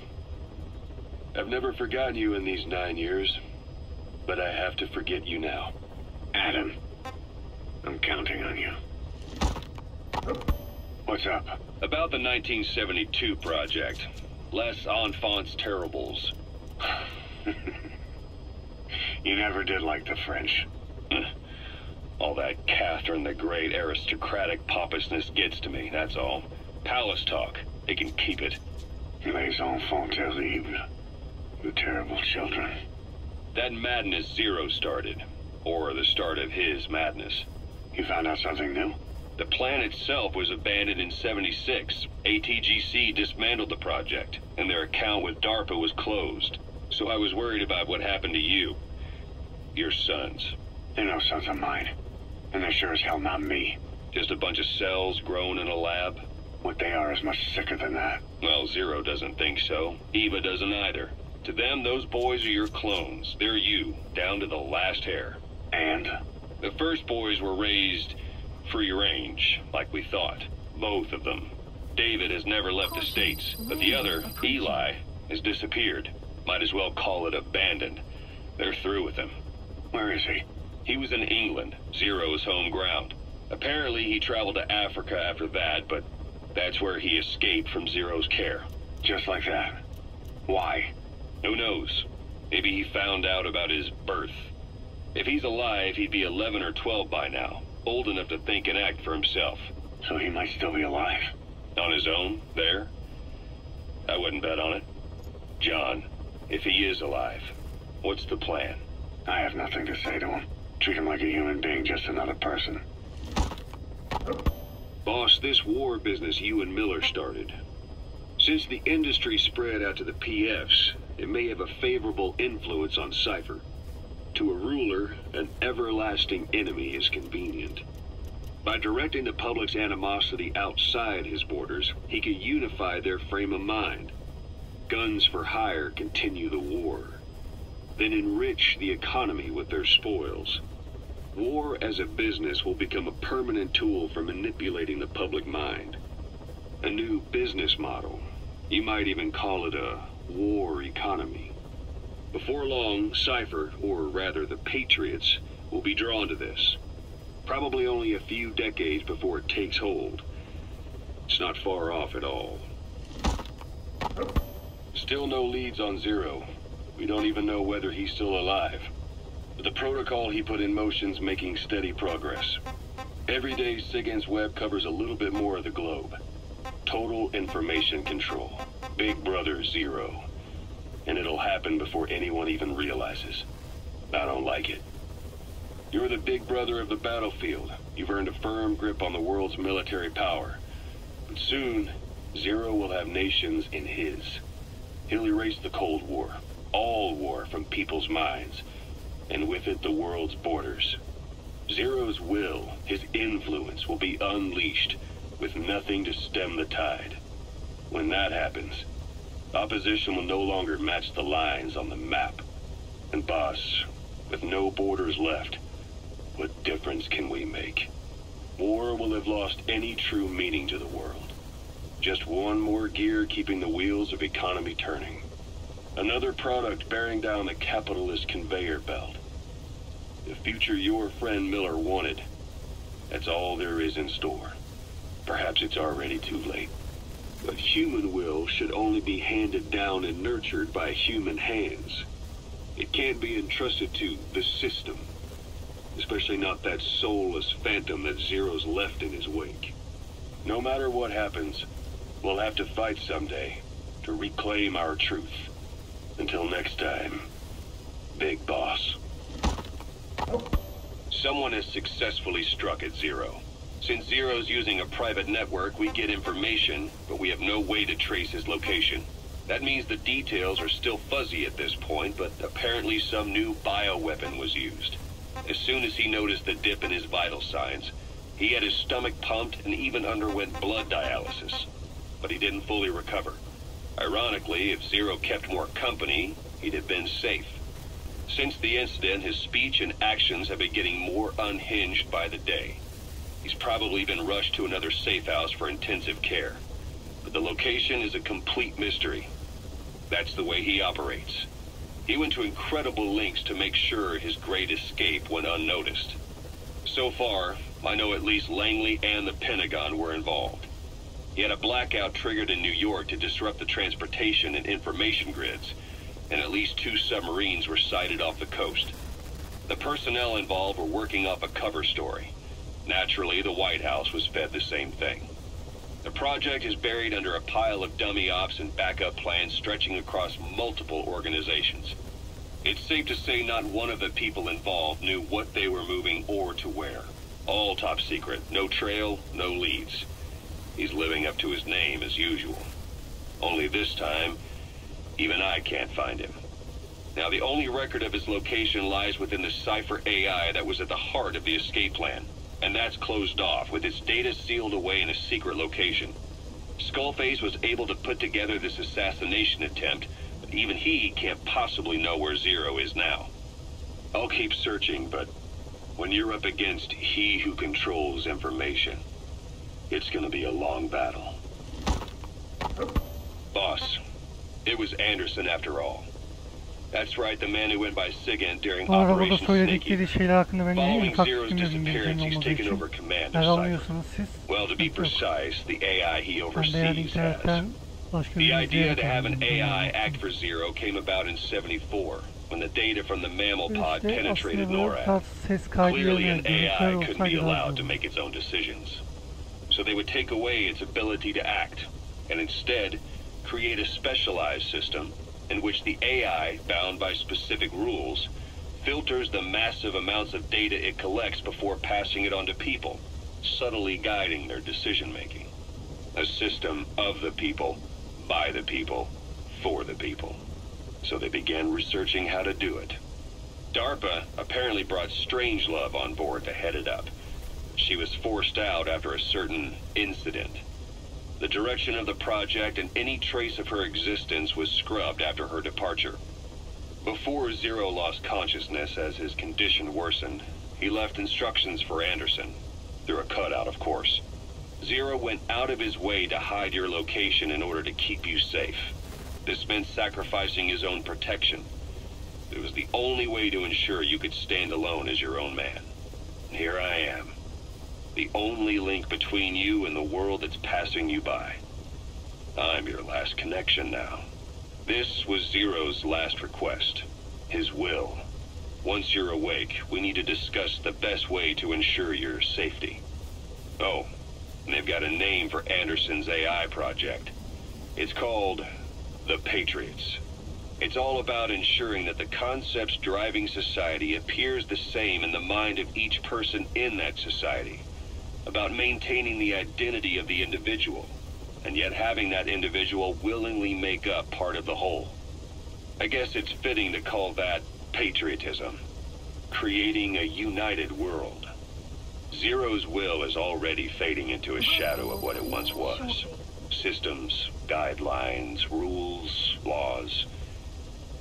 I've never forgotten you in these 9 years, but I have to forget you now. Adam, I'm counting on you. What's up? About the 1972 project. Les Enfants Terribles. You never did like the French. All that Catherine the Great aristocratic pompousness gets to me, that's all. Palace talk. They can keep it. Les enfants terribles. The terrible children. That madness Zero started. Or the start of his madness. You found out something new? The plan itself was abandoned in '76. ATGC dismantled the project, and their account with DARPA was closed. So I was worried about what happened to you. Your sons. They're no sons of mine. And they're sure as hell not me. Just a bunch of cells grown in a lab? What they are is much sicker than that. Well, Zero doesn't think so. Eva doesn't either. To them, those boys are your clones. They're you, down to the last hair. And? The first boys were raised free range, like we thought. Both of them. David has never left the States, but the other, Eli, has disappeared. Might as well call it abandoned. They're through with him. Where is he? He was in England, Zero's home ground. Apparently he traveled to Africa after that, but that's where he escaped from Zero's care. Just like that? Why? Who knows? Maybe he found out about his birth. If he's alive, he'd be 11 or 12 by now, old enough to think and act for himself. So he might still be alive? On his own, there? I wouldn't bet on it. John, if he is alive, what's the plan? I have nothing to say to him. Treat him like a human being, just another person. Boss, this war business you and Miller started. Since the industry spread out to the PFs, it may have a favorable influence on Cypher. To a ruler, an everlasting enemy is convenient. By directing the public's animosity outside his borders, he can unify their frame of mind. Guns for hire continue the war. Then enrich the economy with their spoils. War as a business will become a permanent tool for manipulating the public mind. A new business model. You might even call it a war economy. Before long, Cypher, or rather the Patriots, will be drawn to this. Probably only a few decades before it takes hold. It's not far off at all. Still no leads on Zero. We don't even know whether he's still alive. But the protocol he put in motion's making steady progress. Every day, SIGINT's web covers a little bit more of the globe. Total information control. Big Brother Zero. And it'll happen before anyone even realizes. I don't like it. You're the big brother of the battlefield. You've earned a firm grip on the world's military power. But soon, Zero will have nations in his. He'll erase the Cold War. All war from people's minds. And with it, the world's borders. Zero's will, his influence, will be unleashed, with nothing to stem the tide. When that happens, opposition will no longer match the lines on the map. And boss, with no borders left, what difference can we make? War will have lost any true meaning to the world. Just one more gear keeping the wheels of economy turning. Another product bearing down the capitalist conveyor belt. The future your friend Miller wanted. That's all there is in store. Perhaps it's already too late. But human will should only be handed down and nurtured by human hands. It can't be entrusted to the system. Especially not that soulless phantom that Zero's left in his wake. No matter what happens, we'll have to fight someday to reclaim our truth. Until next time, Big Boss. Someone has successfully struck at Zero. Since Zero's using a private network, we get information, but we have no way to trace his location. That means the details are still fuzzy at this point, but apparently some new bioweapon was used. As soon as he noticed the dip in his vital signs, he had his stomach pumped and even underwent blood dialysis. But he didn't fully recover. Ironically, if Zero kept more company, he'd have been safe. Since the incident, his speech and actions have been getting more unhinged by the day. He's probably been rushed to another safe house for intensive care. But the location is a complete mystery. That's the way he operates. He went to incredible lengths to make sure his great escape went unnoticed. So far, I know at least Langley and the Pentagon were involved. He had a blackout triggered in New York to disrupt the transportation and information grids, and at least 2 submarines were sighted off the coast. The personnel involved were working off a cover story. Naturally, the White House was fed the same thing. The project is buried under a pile of dummy ops and backup plans stretching across multiple organizations. It's safe to say not one of the people involved knew what they were moving or to where. All top secret, no trail, no leads. He's living up to his name as usual. Only this time, even I can't find him. Now, the only record of his location lies within the Cypher AI that was at the heart of the escape plan. and that's closed off, with its data sealed away in a secret location. Skullface was able to put together this assassination attempt, but even he can't possibly know where Zero is now. I'll keep searching, but when you're up against he who controls information, it's gonna be a long battle. Boss, it was Anderson after all. That's right, the man who went by Sigint during Bu arada Operation söyledikleri Snaky. şeyler hakkında benim en Following ufak Zero's fikrim yok disappearance, İngilizcenin he's olmadığı taken için. over command of Eğer Cypher. almıyorsanız siz, Well, to be sıkıntı yok. precise, the AI he Ben değerli oversees internetten has. başka The bir idea izleyerek to have an aldım. AI act for Zero came about in 74, when the data from the mammal pod İşte penetrated aslında bu NORAD. tarz ses kaydı Clearly, yerine an görüntüler AI couldn't be olsaydı daha allowed iyi to olur. make its own decisions. So they would take away its ability to act, and instead create a specialized system in which the AI, bound by specific rules, filters the massive amounts of data it collects before passing it on to people, subtly guiding their decision-making. A system of the people, by the people, for the people. So they began researching how to do it. DARPA apparently brought Strangelove on board to head it up. She was forced out after a certain incident. The direction of the project and any trace of her existence was scrubbed after her departure. Before Zero lost consciousness as his condition worsened, he left instructions for Anderson, through a cutout of course. Zero went out of his way to hide your location in order to keep you safe. This meant sacrificing his own protection. It was the only way to ensure you could stand alone as your own man. And here I am, the only link between you and the world that's passing you by. I'm your last connection now. This was Zero's last request, his will. Once you're awake, we need to discuss the best way to ensure your safety. Oh, and they've got a name for Anderson's AI project. It's called the Patriots. It's all about ensuring that the concepts driving society appears the same in the mind of each person in that society. About maintaining the identity of the individual, and yet having that individual willingly make up part of the whole. I guess it's fitting to call that patriotism. Creating a united world. Zero's will is already fading into a shadow of what it once was. Systems, guidelines, rules, laws.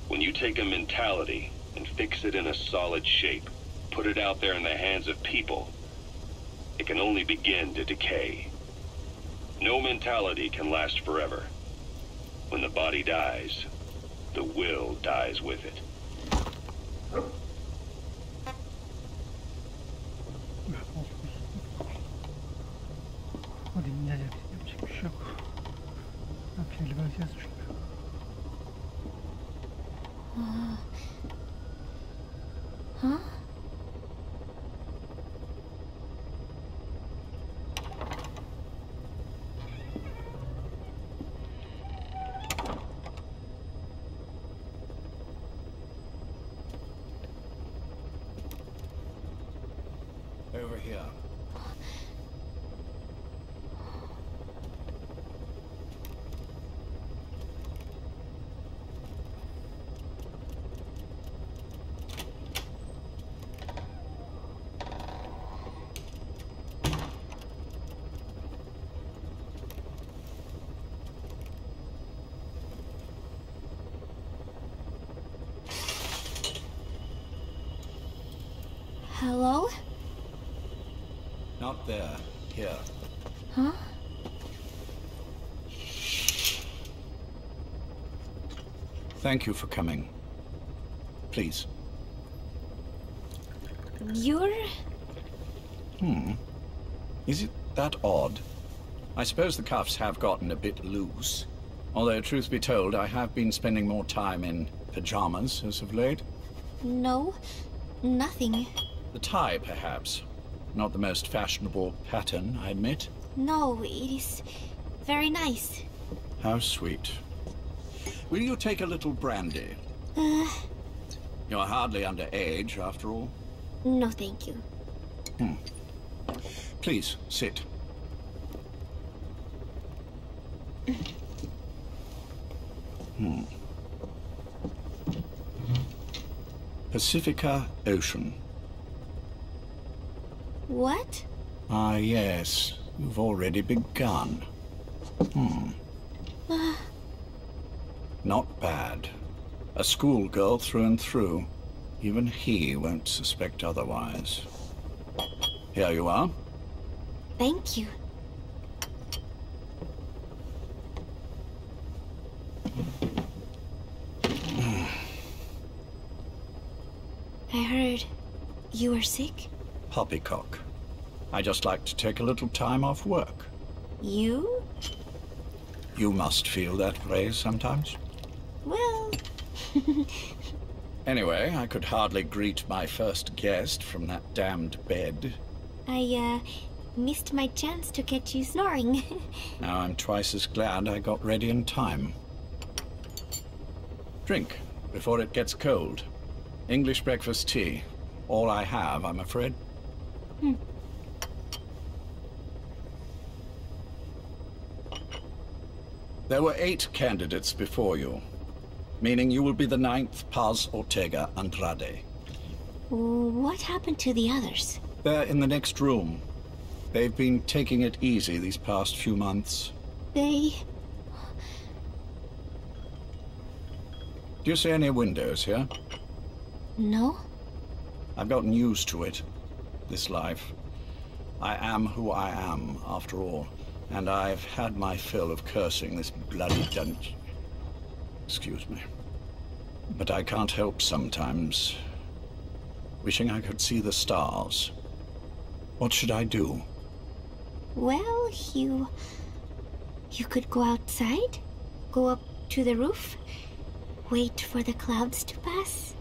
When you take a mentality and fix it in a solid shape, put it out there in the hands of people, it can only begin to decay. No mentality can last forever. When the body dies, the will dies with it. Hadi dinleyelim. Yapacak bir şey yok. Finali vereceğiz çünkü. Huh? Over here. Hello? Not there. Here. Huh? Thank you for coming. Please. You're... Is it that odd? I suppose the cuffs have gotten a bit loose. Although, truth be told, I have been spending more time in pajamas as of late. No, nothing. The tie, perhaps. Not the most fashionable pattern, I admit. No, it is very nice. How sweet. Will you take a little brandy? You're hardly underage, after all. No, thank you. Please, sit. Pacifica Ocean. What? Ah, yes. You've already begun. Not bad. A schoolgirl through and through. Even he won't suspect otherwise. Here you are. Thank you. I heard you were sick? Poppycock. I just like to take a little time off work. You? You must feel that way sometimes. Well... Anyway, I could hardly greet my first guest from that damned bed. I, missed my chance to catch you snoring. Now I'm twice as glad I got ready in time. Drink, before it gets cold. English breakfast tea. All I have, I'm afraid. There were 8 candidates before you, meaning you will be the 9th Paz Ortega Andrade. What happened to the others? They're in the next room. They've been taking it easy these past few months. They... Do you see any windows here? No? I've gotten used to it, this life. I am who I am, after all, and I've had my fill of cursing this bloody dungeon. Excuse me. But I can't help sometimes wishing I could see the stars. What should I do? Well, you could go outside, go up to the roof, wait for the clouds to pass.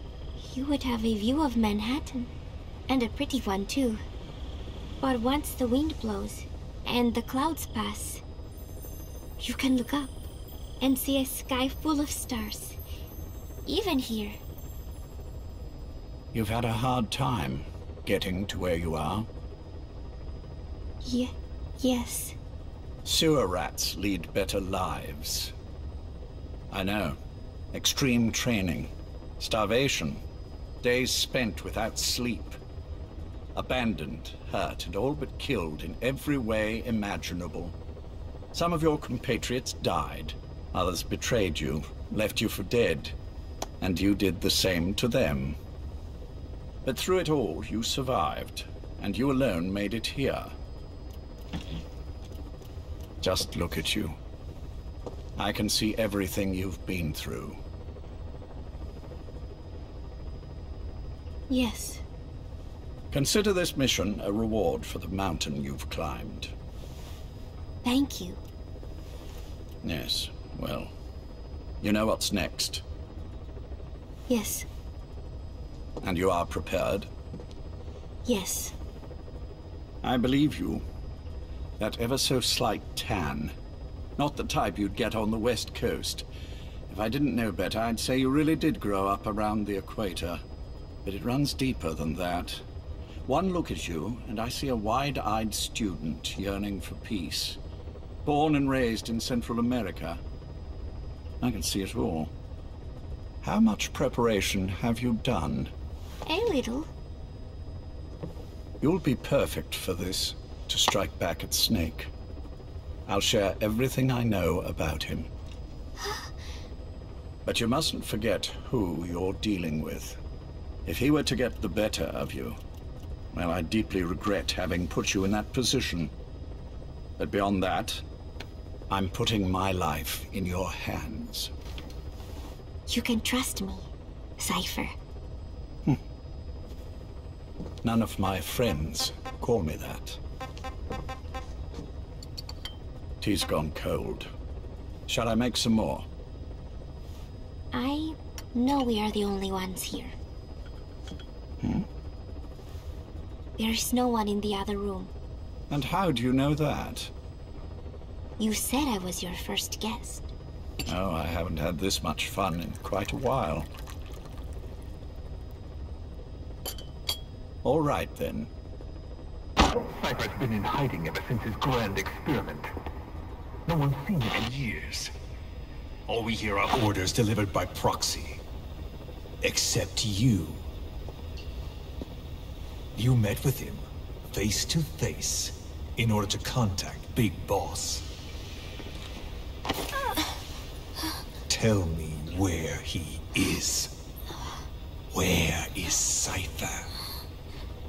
You would have a view of Manhattan, and a pretty one too. But once the wind blows and the clouds pass, you can look up and see a sky full of stars, even here. You've had a hard time getting to where you are. Yes. Sewer rats lead better lives. I know. Extreme training, starvation, days spent without sleep. Abandoned, hurt, and all but killed in every way imaginable. Some of your compatriots died. Others betrayed you, left you for dead. And you did the same to them. But through it all, you survived. And you alone made it here. Just look at you. I can see everything you've been through. Yes. Consider this mission a reward for the mountain you've climbed. Thank you. Yes, well, you know what's next. Yes. And you are prepared? Yes. I believe you. That ever so slight tan. Not the type you'd get on the West Coast. If I didn't know better, I'd say you really did grow up around the equator. But it runs deeper than that. One look at you, and I see a wide-eyed student yearning for peace. Born and raised in Central America. I can see it all. How much preparation have you done? A little. You'll be perfect for this, to strike back at Snake. I'll share everything I know about him. But you mustn't forget who you're dealing with. If he were to get the better of you, well, I deeply regret having put you in that position. But beyond that, I'm putting my life in your hands. You can trust me, Cypher. None of my friends call me that. Tea's gone cold. Shall I make some more? I know we are the only ones here. There's no one in the other room. And how do you know that? You said I was your first guest. Oh, I haven't had this much fun in quite a while. All right, then. Cypher's been in hiding ever since his grand experiment. No one's seen him in years. All we hear are orders delivered by proxy. Except you. You met with him, face to face. in order to contact Big Boss. Tell me where he is. Where is Cypher?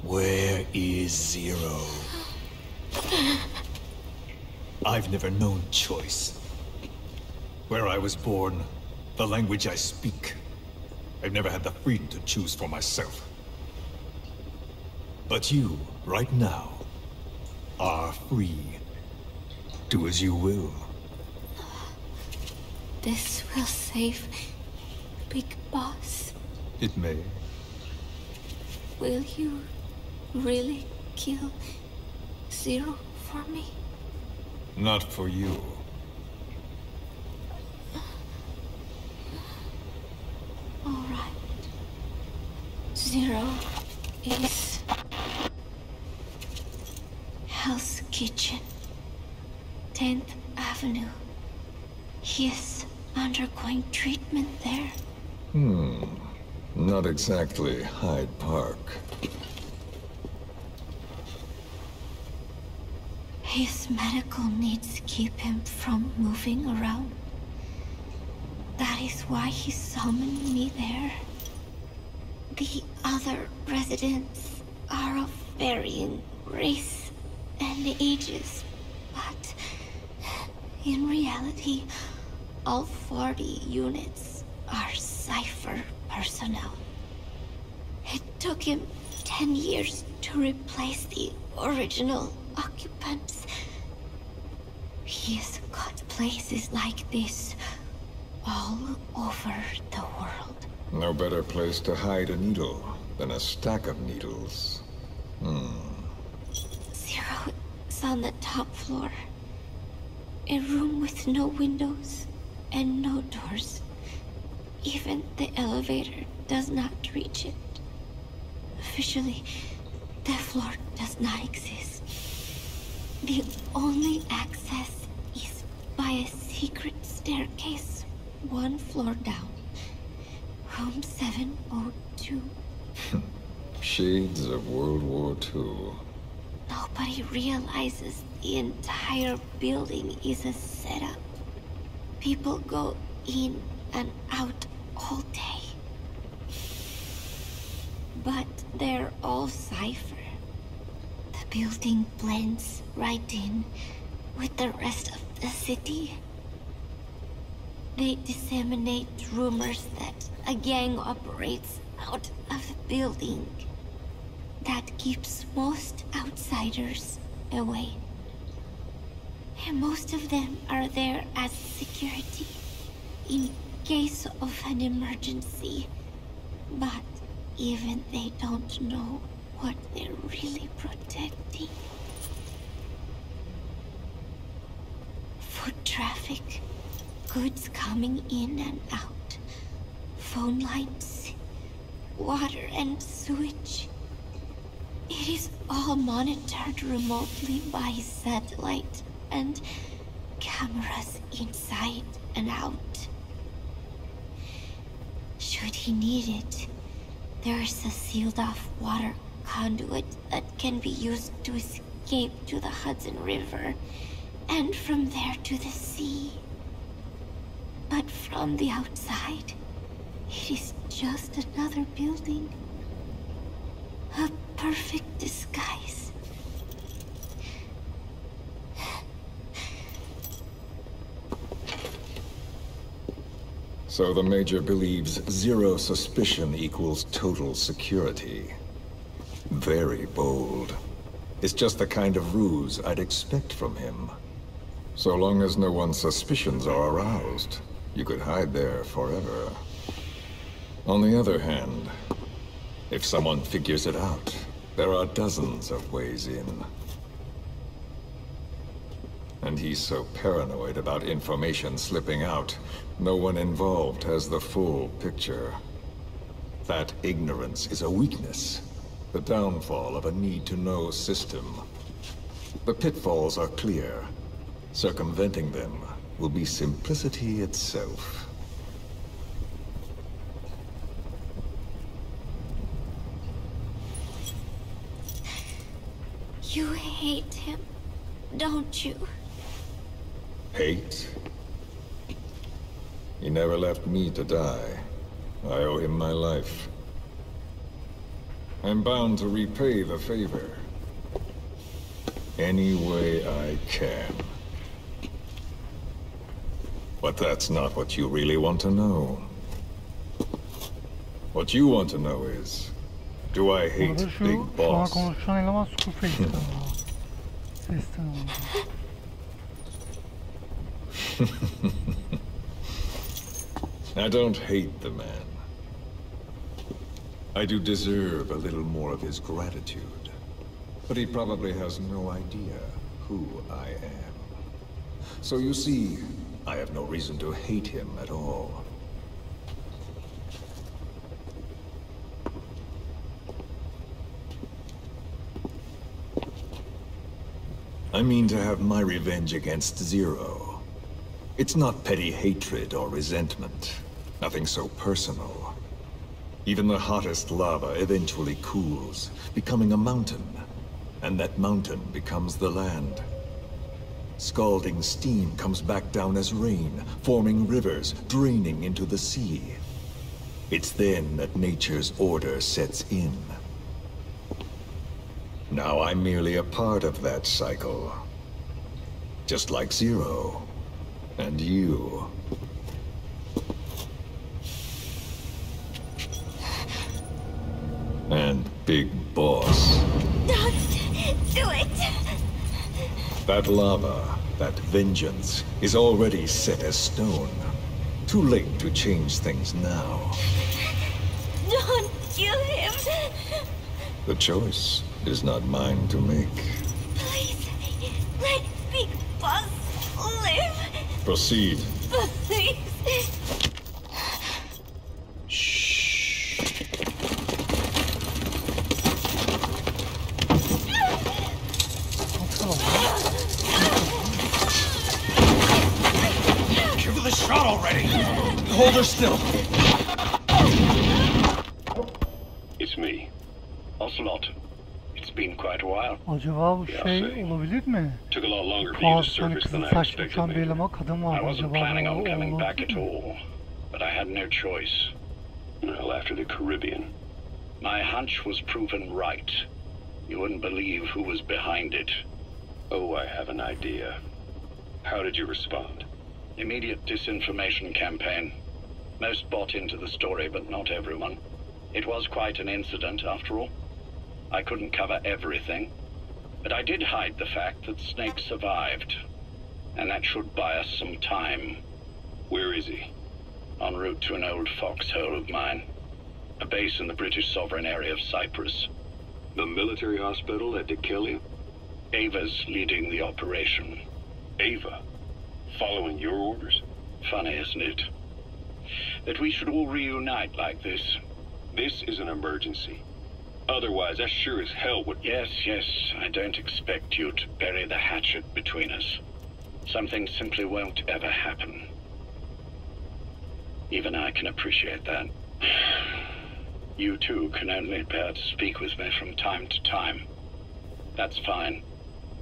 Where is Zero? I've never known choice. Where I was born, the language I speak, I've never had the freedom to choose for myself. But you, right now, are free. Do as you will. This will save Big Boss. It may. Will you really kill Zero for me? Not for you. All right. Zero is Hell's Kitchen, 10th Avenue. He is undergoing treatment there. Not exactly Hyde Park. His medical needs keep him from moving around. That is why he summoned me there. The other residents are of varying race and ages, but in reality, all 40 units are Cypher personnel. It took him 10 years to replace the original occupants. He has got places like this all over the world. No better place to hide a needle than a stack of needles. Zero is on the top floor. A room with no windows and no doors. Even the elevator does not reach it. Officially, the floor does not exist. The only access is by a secret staircase 1 floor down. Room 702. Shades of World War II. Nobody realizes the entire building is a setup. People go in and out all day. But they're all Cypher. The building blends right in with the rest of the city. They disseminate rumors that a gang operates out of the building. That keeps most outsiders away. And most of them are there as security in case of an emergency. But even they don't know what they're really protecting. Foot traffic, goods coming in and out, phone lines, water and sewage. It is all monitored remotely by satellite and cameras inside and out. Should he need it, there is a sealed-off water conduit that can be used to escape to the Hudson River, and from there to the sea. But from the outside, it is just another building. A perfect disguise. So the Major believes zero suspicion equals total security. Very bold. It's just the kind of ruse I'd expect from him. So long as no one's suspicions are aroused, you could hide there forever. On the other hand, if someone figures it out, there are dozens of ways in. And he's so paranoid about information slipping out, no one involved has the full picture. That ignorance is a weakness, the downfall of a need-to-know system. The pitfalls are clear. Circumventing them will be simplicity itself. You hate him, don't you? Hate? He never left me to die. I owe him my life. I'm bound to repay the favor. Any way I can. But that's not what you really want to know. What you want to know is, do I hate Burada Big şu an Boss? konuşan eleman Scoopface'ti. Sesten oldu. I don't hate the man. I do deserve a little more of his gratitude. But he probably has no idea who I am. So you see, I have no reason to hate him at all. I mean to have my revenge against Zero. It's not petty hatred or resentment. Nothing so personal. Even the hottest lava eventually cools, becoming a mountain. And that mountain becomes the land. Scalding steam comes back down as rain, forming rivers, draining into the sea. It's then that nature's order sets in. Now I'm merely a part of that cycle. Just like Zero. And you. And Big Boss. Don't do it! That lava, that vengeance, is already set as stone. Too late to change things now. Don't kill him! The choice is not mine to make. Please, let Big Boss live! Proceed. Please! Give her the shot already! Hold her still! It's me, Ocelot. It's been quite a while. Acaba bu şey olabilir mi? Took a lot longer for you to Bazı tane surface than kızıl I saçlı expected. uçan bir eleman kadın var. I wasn't Acaba planning o on coming olabilir back at mi? all, but I had no choice. Well, after the Caribbean, my hunch was proven right. You wouldn't believe who was behind it. Oh, I have an idea. How did you respond? Immediate disinformation campaign. Most bought into the story, but not everyone. It was quite an incident, after all. I couldn't cover everything, but I did hide the fact that Snake survived, and that should buy us some time. Where is he? En route to an old foxhole of mine. A base in the British sovereign area of Cyprus. The military hospital had to kill you? Ava's leading the operation. Ava? Following your orders? Funny, isn't it? That we should all reunite like this. This is an emergency. Otherwise, I sure as hell would... Yes, I don't expect you to bury the hatchet between us. Something simply won't ever happen. Even I can appreciate that. You too can only bear to speak with me from time to time. That's fine.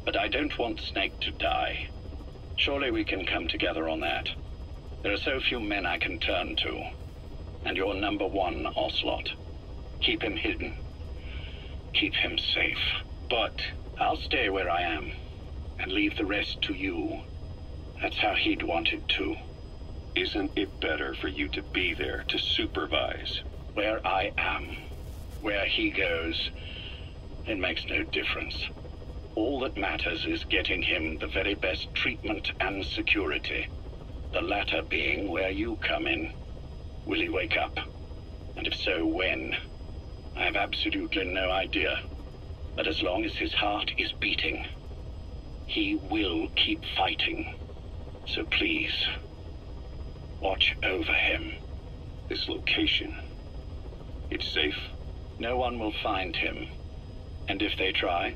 But I don't want Snake to die. Surely we can come together on that. There are so few men I can turn to. And you're number one, Ocelot. Keep him hidden. Keep him safe. But I'll stay where I am. And leave the rest to you. That's how he'd want it too. Isn't it better for you to be there to supervise? Where I am, where he goes, it makes no difference. All that matters is getting him the very best treatment and security. The latter being where you come in. Will he wake up? And if so, when? I have absolutely no idea. But as long as his heart is beating, he will keep fighting. So please, watch over him. This location, it's safe? No one will find him. And if they try,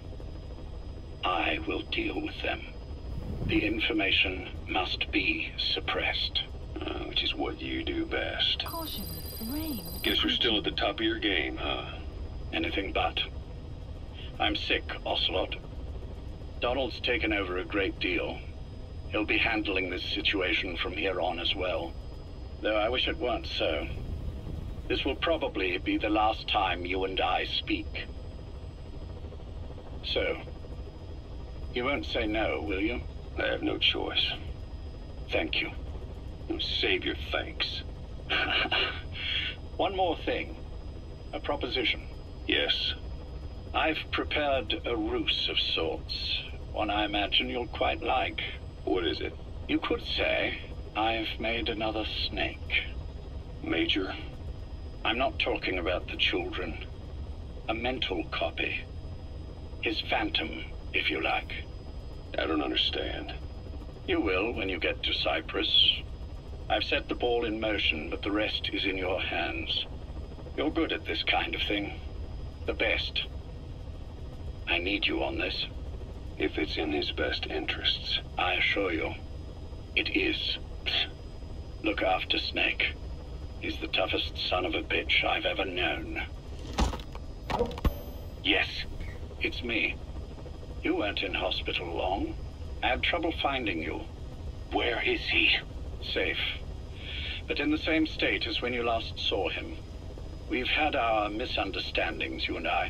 I will deal with them. The information must be suppressed. Which is what you do best. Caution, rain. Guess you're still at the top of your game, huh? Anything but. I'm sick, Ocelot. Donald's taken over a great deal. He'll be handling this situation from here on as well. Though I wish it weren't so. This will probably be the last time you and I speak. So, you won't say no, will you? I have no choice. Thank you. Save your thanks. One more thing. A proposition. Yes. I've prepared a ruse of sorts. One I imagine you'll quite like. What is it? You could say I've made another snake. Major? I'm not talking about the children. A mental copy. His phantom, if you like. I don't understand. You will when you get to Cyprus. I've set the ball in motion, but the rest is in your hands. You're good at this kind of thing. The best. I need you on this. If it's in his best interests. I assure you, it is. Look after Snake. He's the toughest son of a bitch I've ever known. Yes, it's me. You weren't in hospital long. I had trouble finding you. Where is he? Safe. But in the same state as when you last saw him. We've had our misunderstandings, you and I.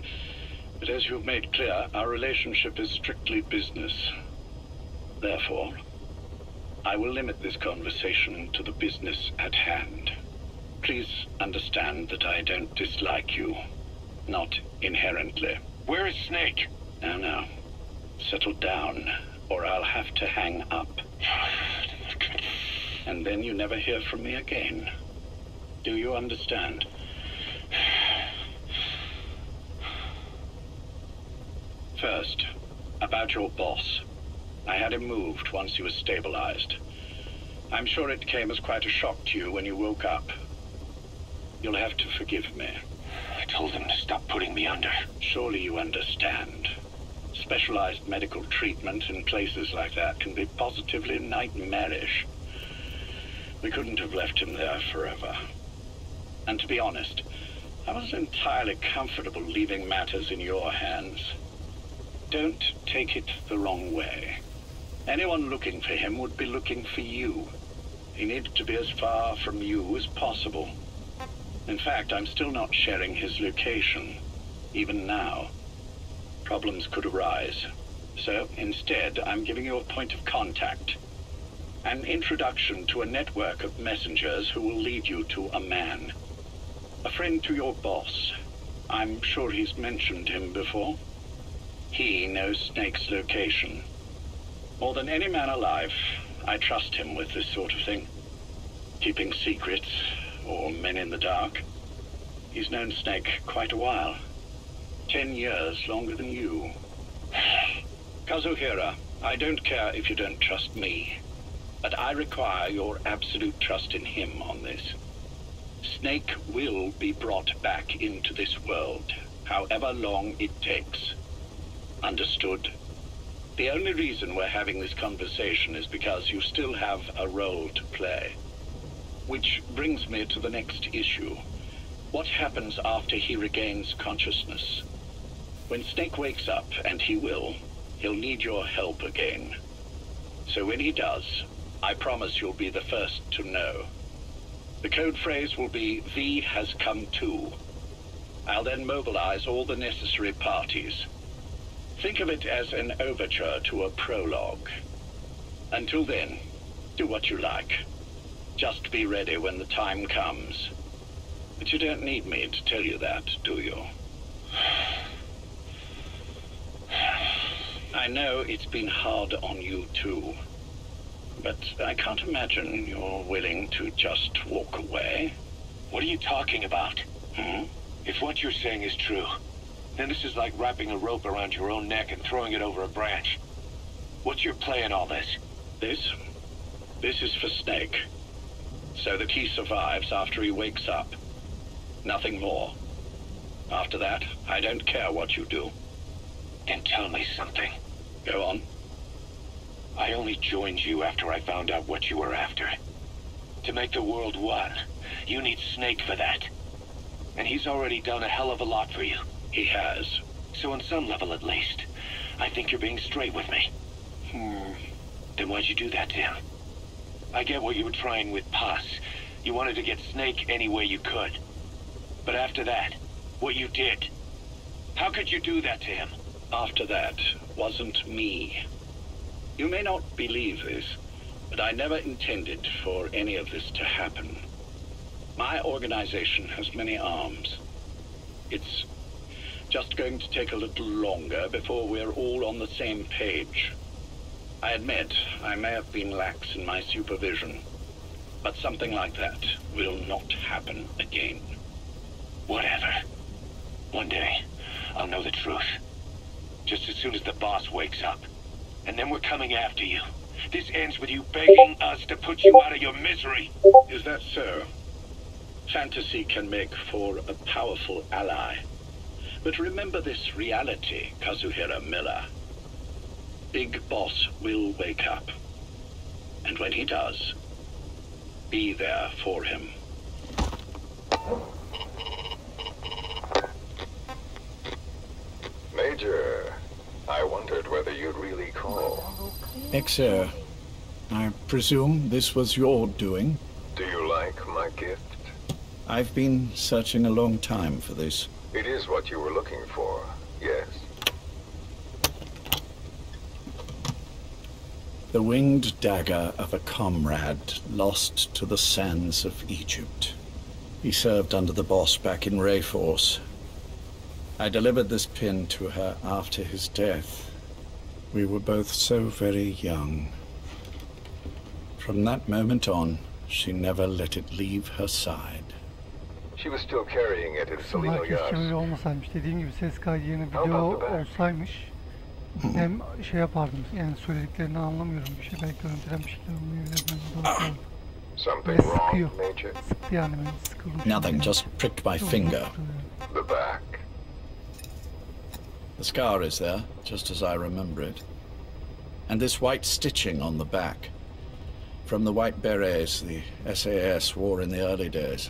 But as you've made clear, our relationship is strictly business. Therefore, I will limit this conversation to the business at hand. Please understand that I don't dislike you. Not inherently. Where is Snake? Now. Settle down, or I'll have to hang up. And then you never hear from me again. Do you understand? First, about your boss. I had him moved once he was stabilized. I'm sure it came as quite a shock to you when you woke up. You'll have to forgive me. I told him to stop putting me under. Surely you understand. Specialized medical treatment in places like that can be positively nightmarish. We couldn't have left him there forever. And to be honest, I wasn't entirely comfortable leaving matters in your hands. Don't take it the wrong way. Anyone looking for him would be looking for you. He needed to be as far from you as possible. In fact, I'm still not sharing his location, even now. Problems could arise. So instead, I'm giving you a point of contact. An introduction to a network of messengers who will lead you to a man. A friend to your boss. I'm sure he's mentioned him before. He knows Snake's location. More than any man alive, I trust him with this sort of thing. Keeping secrets, or men in the dark. He's known Snake quite a while. 10 years longer than you. Kazuhira, I don't care if you don't trust me, but I require your absolute trust in him on this. Snake will be brought back into this world, however long it takes. Understood? The only reason we're having this conversation is because you still have a role to play. Which brings me to the next issue. What happens after he regains consciousness? When Snake wakes up, and he will, he'll need your help again. So when he does, I promise you'll be the first to know. The code phrase will be, "V has come to." I'll then mobilize all the necessary parties. Think of it as an overture to a prologue. Until then, do what you like. Just be ready when the time comes. But you don't need me to tell you that, do you? I know it's been hard on you too. But I can't imagine you're willing to just walk away. What are you talking about? If what you're saying is true, then this is like wrapping a rope around your own neck and throwing it over a branch. What's your play in all this? This is for Snake. So that he survives after he wakes up. Nothing more. After that, I don't care what you do. Then tell me something. Go on. I only joined you after I found out what you were after. To make the world one, you need Snake for that. And he's already done a hell of a lot for you. He has. So on some level at least, I think you're being straight with me. Then why'd you do that to him? I get what you were trying with Paz. You wanted to get Snake any way you could. But after that, what you did, how could you do that to him? After that wasn't me. You may not believe this, but I never intended for any of this to happen. My organization has many arms. It's just going to take a little longer before we're all on the same page. I admit I may have been lax in my supervision, but something like that will not happen again. Whatever. One day, I'll know the truth. Just as soon as the boss wakes up. And then we're coming after you. This ends with you begging us to put you out of your misery. Is that so? Fantasy can make for a powerful ally. But remember this reality, Kazuhira Miller. Big Boss will wake up. And when he does, be there for him. Major, I wondered whether you'd really call. Exer, I presume this was your doing? Do you like my gift? I've been searching a long time for this. It is what you were looking for, yes. The winged dagger of a comrade lost to the sands of Egypt. He served under the boss back in Rayforce. I delivered this pin to her after his death. We were both so very young. From that moment on, she never let it leave her side. She was still carrying it in Salino Herkes Yard. şöyle olmasaymış, dediğim gibi ses kaydı yerine video olsaymış hem şey yapardım, yani söylediklerini anlamıyorum, bir şey belki görüntüden bir şeyler anlayabilirim. Something wrong, Major? Sıktı yani beni, sıkıldım. Nothing, just pricked my finger. The back. The scar is there, just as I remember it. And this white stitching on the back. From the white berets the SAS wore in the early days.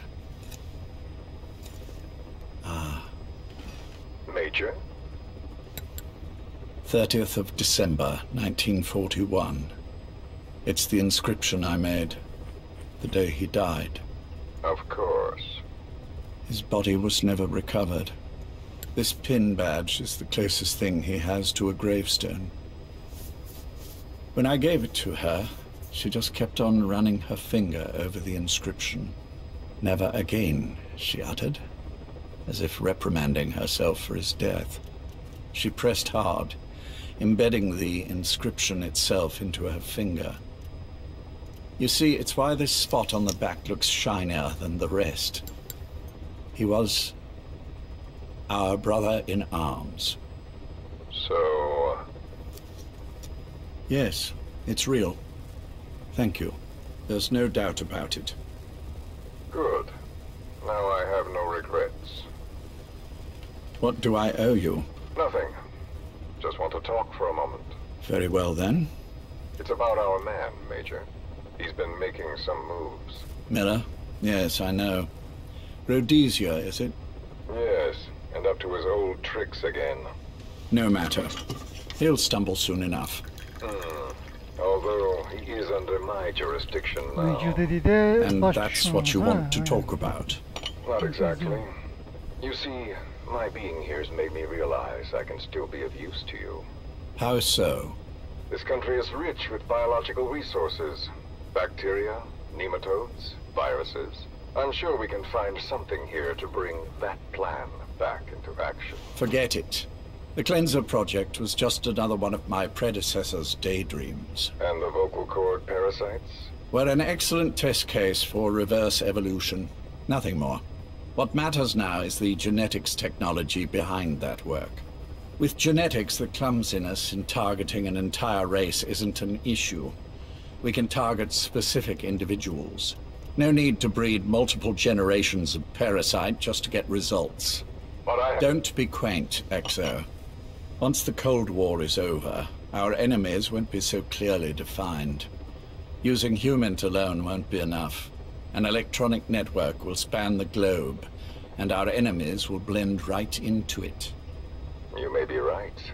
Major? 30th of December, 1941. It's the inscription I made the day he died. Of course. His body was never recovered. This pin badge is the closest thing he has to a gravestone. When I gave it to her, she just kept on running her finger over the inscription. Never again, she uttered, as if reprimanding herself for his death. She pressed hard, embedding the inscription itself into her finger. You see, it's why this spot on the back looks shinier than the rest. He was our brother in arms. So... Yes, it's real. Thank you. There's no doubt about it. Good. Now I have no regrets. What do I owe you? Nothing. Just want to talk for a moment. Very well, then. It's about our man, Major. He's been making some moves. Miller? Yes, I know. Rhodesia, is it? Yes, and up to his old tricks again. No matter. He'll stumble soon enough. Although he is under my jurisdiction now. And that's what you want to talk about. Not exactly. You see, my being here's made me realize I can still be of use to you. How so? This country is rich with biological resources. Bacteria, nematodes, viruses. I'm sure we can find something here to bring that plan back into action. Forget it. The Cleanser Project was just another one of my predecessor's daydreams. And the vocal cord parasites? We're an excellent test case for reverse evolution. Nothing more. What matters now is the genetics technology behind that work. With genetics, the clumsiness in targeting an entire race isn't an issue. We can target specific individuals. No need to breed multiple generations of parasite just to get results. Don't be quaint, Exo. Once the Cold War is over, our enemies won't be so clearly defined. Using humans alone won't be enough. An electronic network will span the globe, and our enemies will blend right into it. You may be right.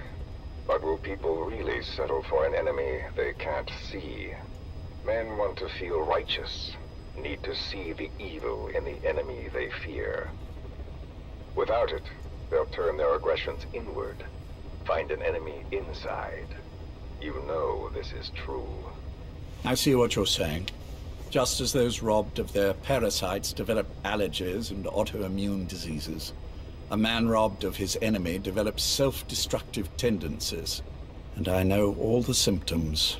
But will people really settle for an enemy they can't see? Men want to feel righteous, need to see the evil in the enemy they fear. Without it, they'll turn their aggressions inward, find an enemy inside. You know this is true. I see what you're saying. Just as those robbed of their parasites develop allergies and autoimmune diseases, a man robbed of his enemy develops self-destructive tendencies. And I know all the symptoms.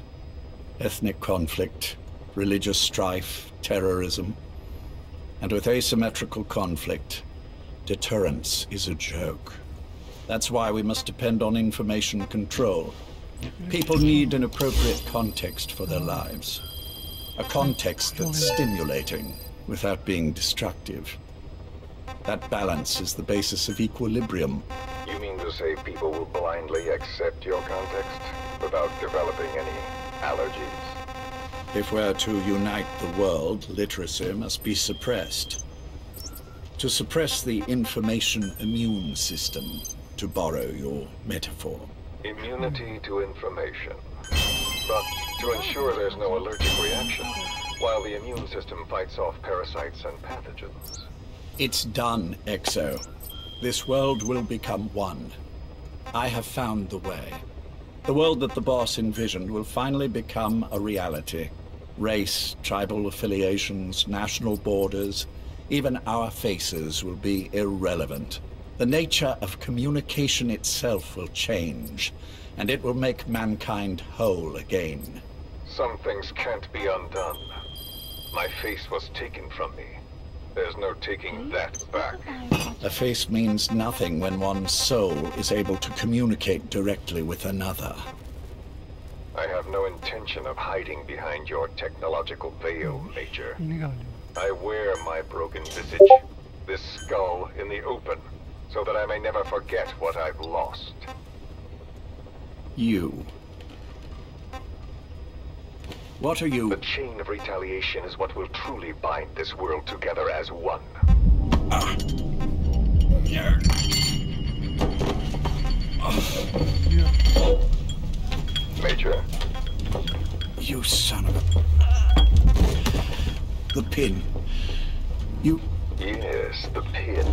Ethnic conflict, religious strife, terrorism. And with asymmetrical conflict, deterrence is a joke. That's why we must depend on information control. People need an appropriate context for their lives. A context that's stimulating without being destructive. That balance is the basis of equilibrium. You mean to say people will blindly accept your context without developing any allergies? If we're to unite the world, literacy must be suppressed. To suppress the information immune system, to borrow your metaphor. Immunity to information. But to ensure there's no allergic reaction, while the immune system fights off parasites and pathogens. It's done, Exo. This world will become one. I have found the way. The world that the boss envisioned will finally become a reality. Race, tribal affiliations, national borders, even our faces will be irrelevant. The nature of communication itself will change, and it will make mankind whole again. Some things can't be undone. My face was taken from me. There's no taking that back. A face means nothing when one's soul is able to communicate directly with another. I have no intention of hiding behind your technological veil, Major. I wear my broken visage, this skull, in the open, so that I may never forget what I've lost. You. What are you? The chain of retaliation is what will truly bind this world together as one. Major. You son of a... The pin. You... Yes, the pin.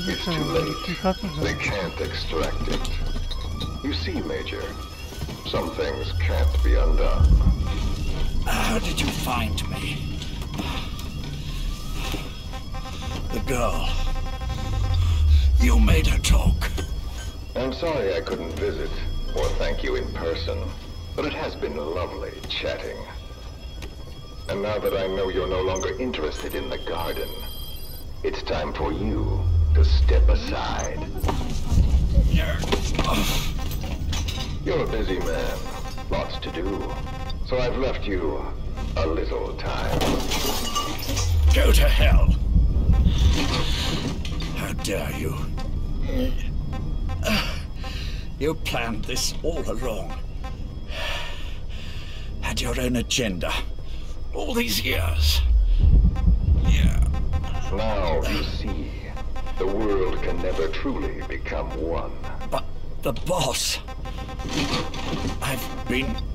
It's too late. They can't extract it. You see, Major, some things can't be undone. How did you find me? The girl. You made her talk. I'm sorry I couldn't visit or thank you in person, but it has been lovely chatting. And now that I know you're no longer interested in the garden, it's time for you to step aside. You're a busy man, lots to do, so I've left you a little time. Go to hell! How dare you? You planned this all along. Had your own agenda. All these years. Now you see, the world can never truly become one. But the boss...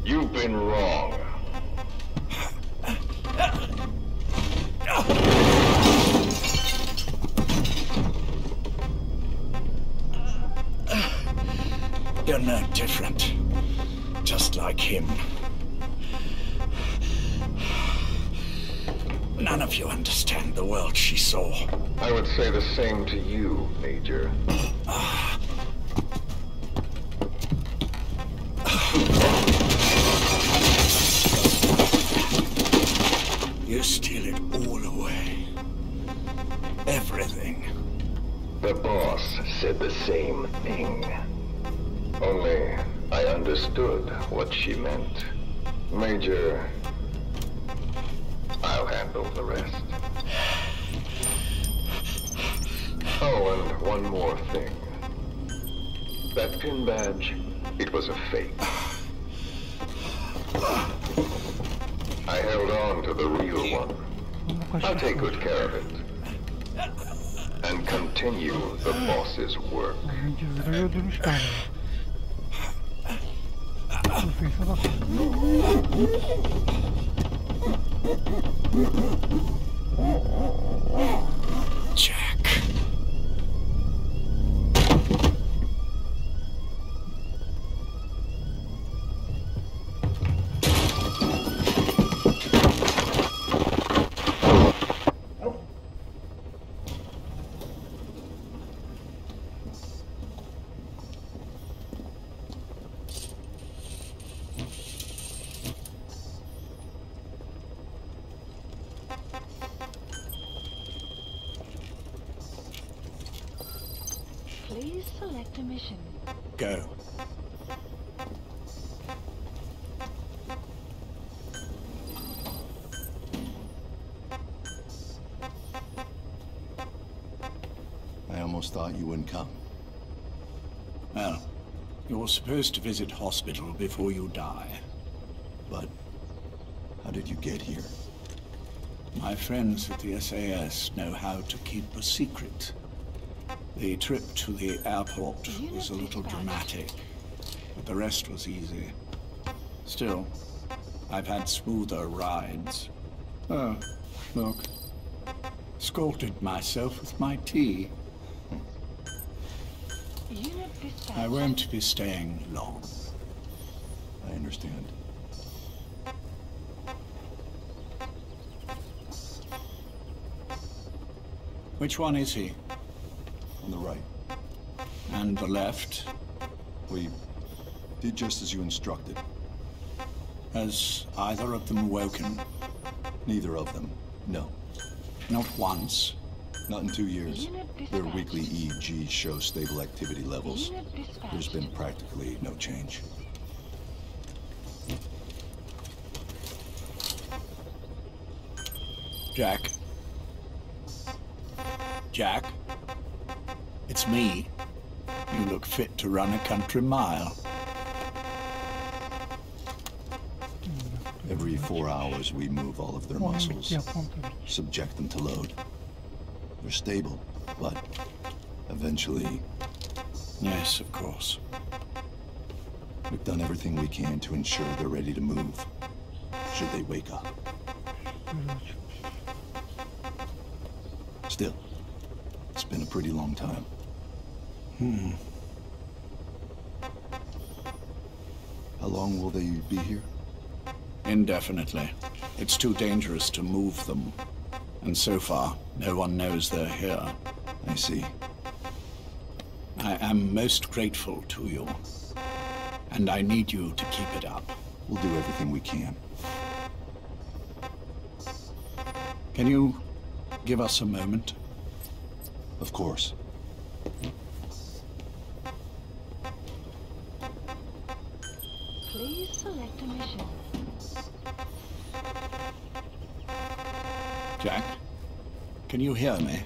You've been wrong. You're no different. Just like him. None of you understand the world she saw. I would say the same to you, Major. You steal it all away. Everything. The boss said the same thing. Only I understood what she meant. Major, I'll handle the rest. Oh, and one more thing. That pin badge, it was a fake. I held on to the real one. I'll take good care of it. And continue the boss's work. Cızırayı öldürmüş galiba. Face'e bak. Jack. Please select a mission. Go. I almost thought you wouldn't come. Well, you're supposed to visit hospital before you die. But how did you get here? My friends at the SAS know how to keep a secret. The trip to the airport was a little dramatic, but the rest was easy. Still, I've had smoother rides. Oh, look. Scalded myself with my tea. I won't be staying long. I understand. Which one is he? On the right. And the left? We did just as you instructed. Has either of them awoken? Neither of them, no. Not once? Not in 2 years. Their weekly EEGs show stable activity levels. There's been practically no change. Jack? Jack? It's me. You look fit to run a country mile. Every 4 hours we move all of their muscles, subject them to load. They're stable, but eventually... Yes, of course. We've done everything we can to ensure they're ready to move, should they wake up. Still, it's been a pretty long time. How long will they be here? Indefinitely. It's too dangerous to move them. And so far, no one knows they're here. I see. I am most grateful to you. And I need you to keep it up. We'll do everything we can. Can you give us a moment? Of course. Please select a mission. Jack, can you hear me?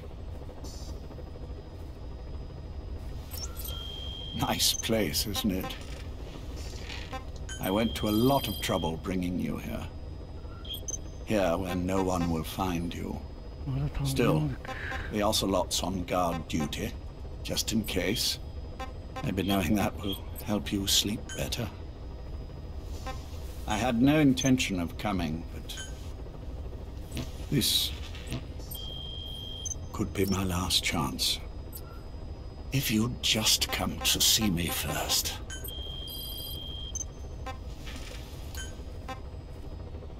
Nice place, isn't it? I went to a lot of trouble bringing you here. Here where no one will find you. Still, the Ocelot's on guard duty, just in case. Maybe knowing that will help you sleep better. I had no intention of coming, but this could be my last chance. If you'd just come to see me first.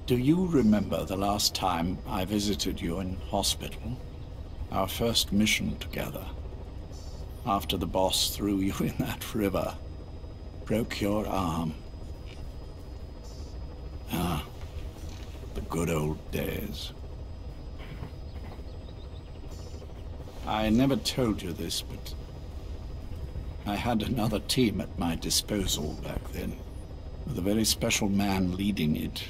Do you remember the last time I visited you in hospital? Our first mission together. After the boss threw you in that river. Broke your arm. Ah, the good old days. I never told you this, but I had another team at my disposal back then, with a very special man leading it.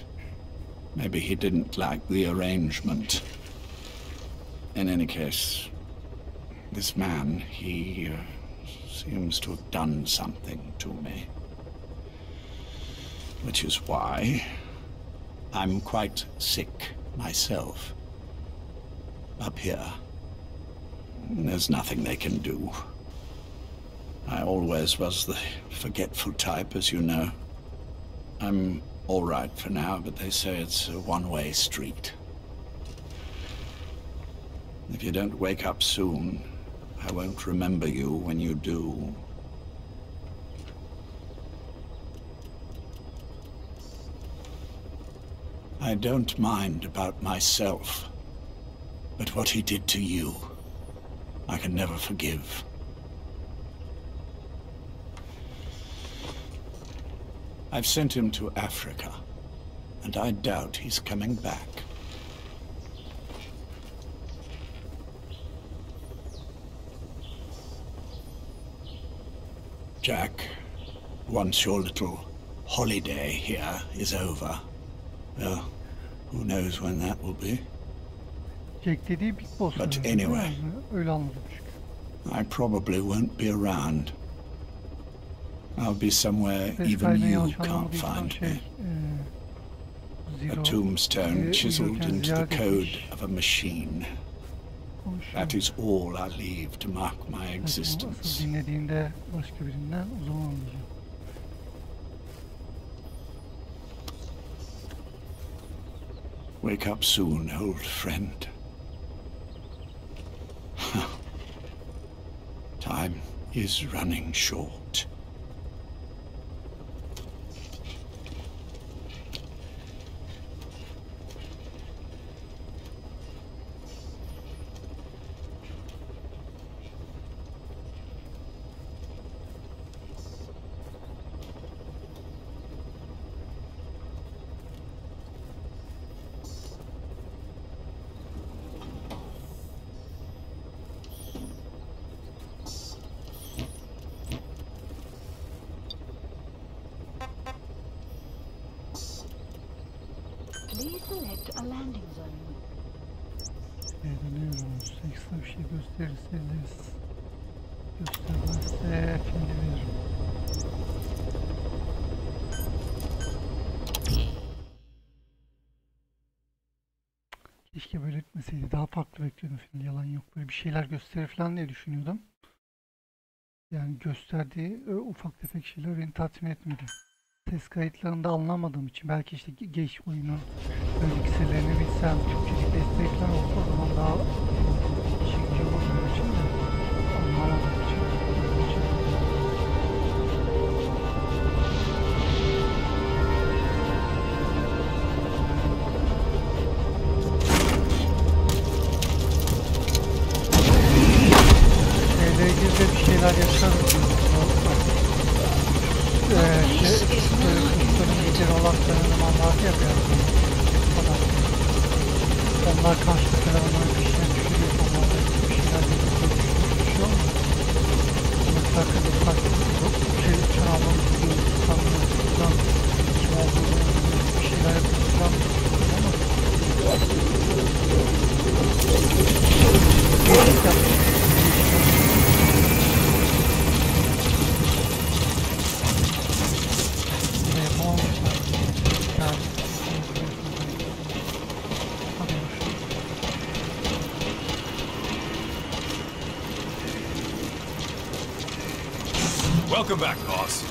Maybe he didn't like the arrangement. In any case, this man, he seems to have done something to me. Which is why I'm quite sick myself. Up here, there's nothing they can do. I always was the forgetful type, as you know. I'm all right for now, but they say it's a one-way street. If you don't wake up soon, I won't remember you when you do. I don't mind about myself, but what he did to you, I can never forgive. I've sent him to Africa, and I doubt he's coming back. Jack, once your little holiday here is over, well, who knows when that will be. Jack dediği Big Boss. But anyway, öyle anladım. I probably won't be around. I'll be somewhere even you can't find me. A tombstone chiseled into the code of a machine. That is all I leave to mark my existence. Dinlediğinde başka birinden o zaman anlayacağım. Wake up soon, old friend. Time is running short. Please select a landing zone. Dönüyoruz. Ekstra bir şey gösterirseniz. Göstermezse şimdi veririm. Keşke böyle etmeseydi. Daha farklı bekliyordum film. Yalan yok. Böyle bir şeyler gösterir falan diye düşünüyordum. Yani gösterdiği ufak tefek şeyler beni tatmin etmedi. Ses kayıtlarında anlamadığım için belki işte geç oyunun önceki bilsem, Türkçelik destekler olsa o zaman daha çekici olur benim için de anlamadığım için. Şeyle ilgili de bir şeyler yaşarız. Kırkların olan zamanlarda yapıyoruz. Onlar karşılıklı onların peşine düşürüyor. Onlar da bir şeyler düşüyor mu? Mesela kırıklar şey uçan almamız diyoruz. Sanmıyoruz. Kim olduğunu bir şeyler yapıyoruz. Ama değişik yapıyoruz. Welcome back, boss.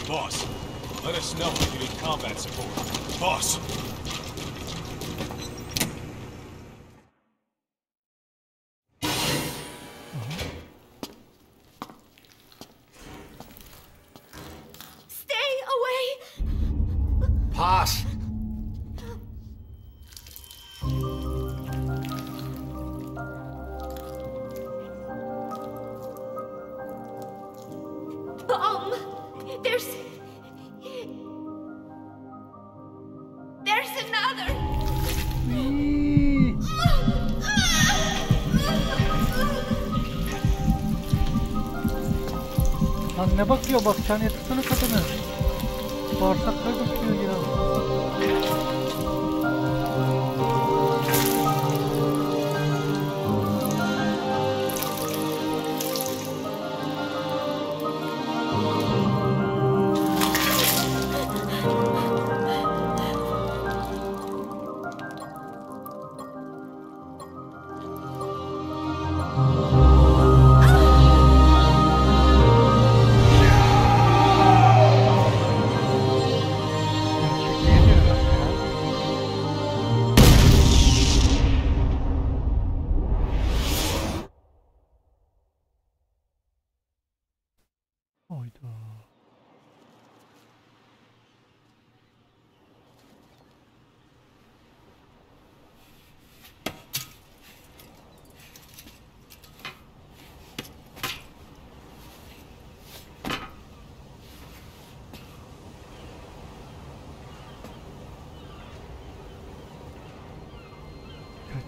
Boss, let us know if you need combat support. Boss! Pass! There's another! Lan ne bakıyor bak, sen yatırsana kadını. Bağırsakları bakıyor ya.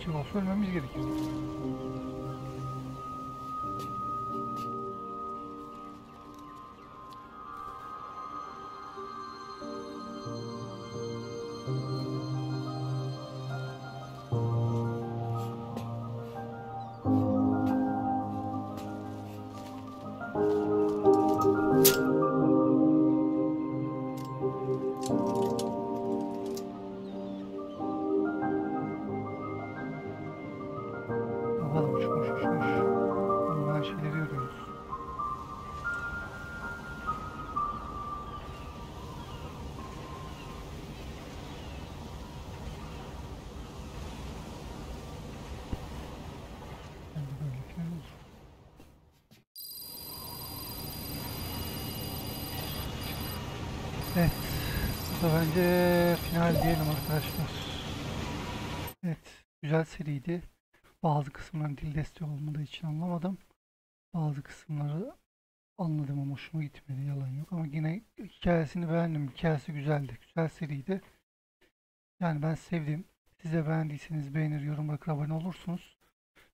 gidecek olsa ölmemiz gerekiyor. Evet, bu da bence final diyelim arkadaşlar. Evet, güzel seriydi. Bazı kısımların dil desteği olmadığı için anlamadım. Bazı kısımları anladım ama hoşuma gitmedi, yalan yok. Ama yine hikayesini beğendim. Hikayesi güzeldi, güzel seriydi. Yani ben sevdim. Siz de beğendiyseniz beğenir, yorum bırakır, abone olursunuz.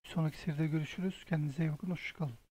Sonraki seride görüşürüz. Kendinize iyi bakın, hoşçakalın.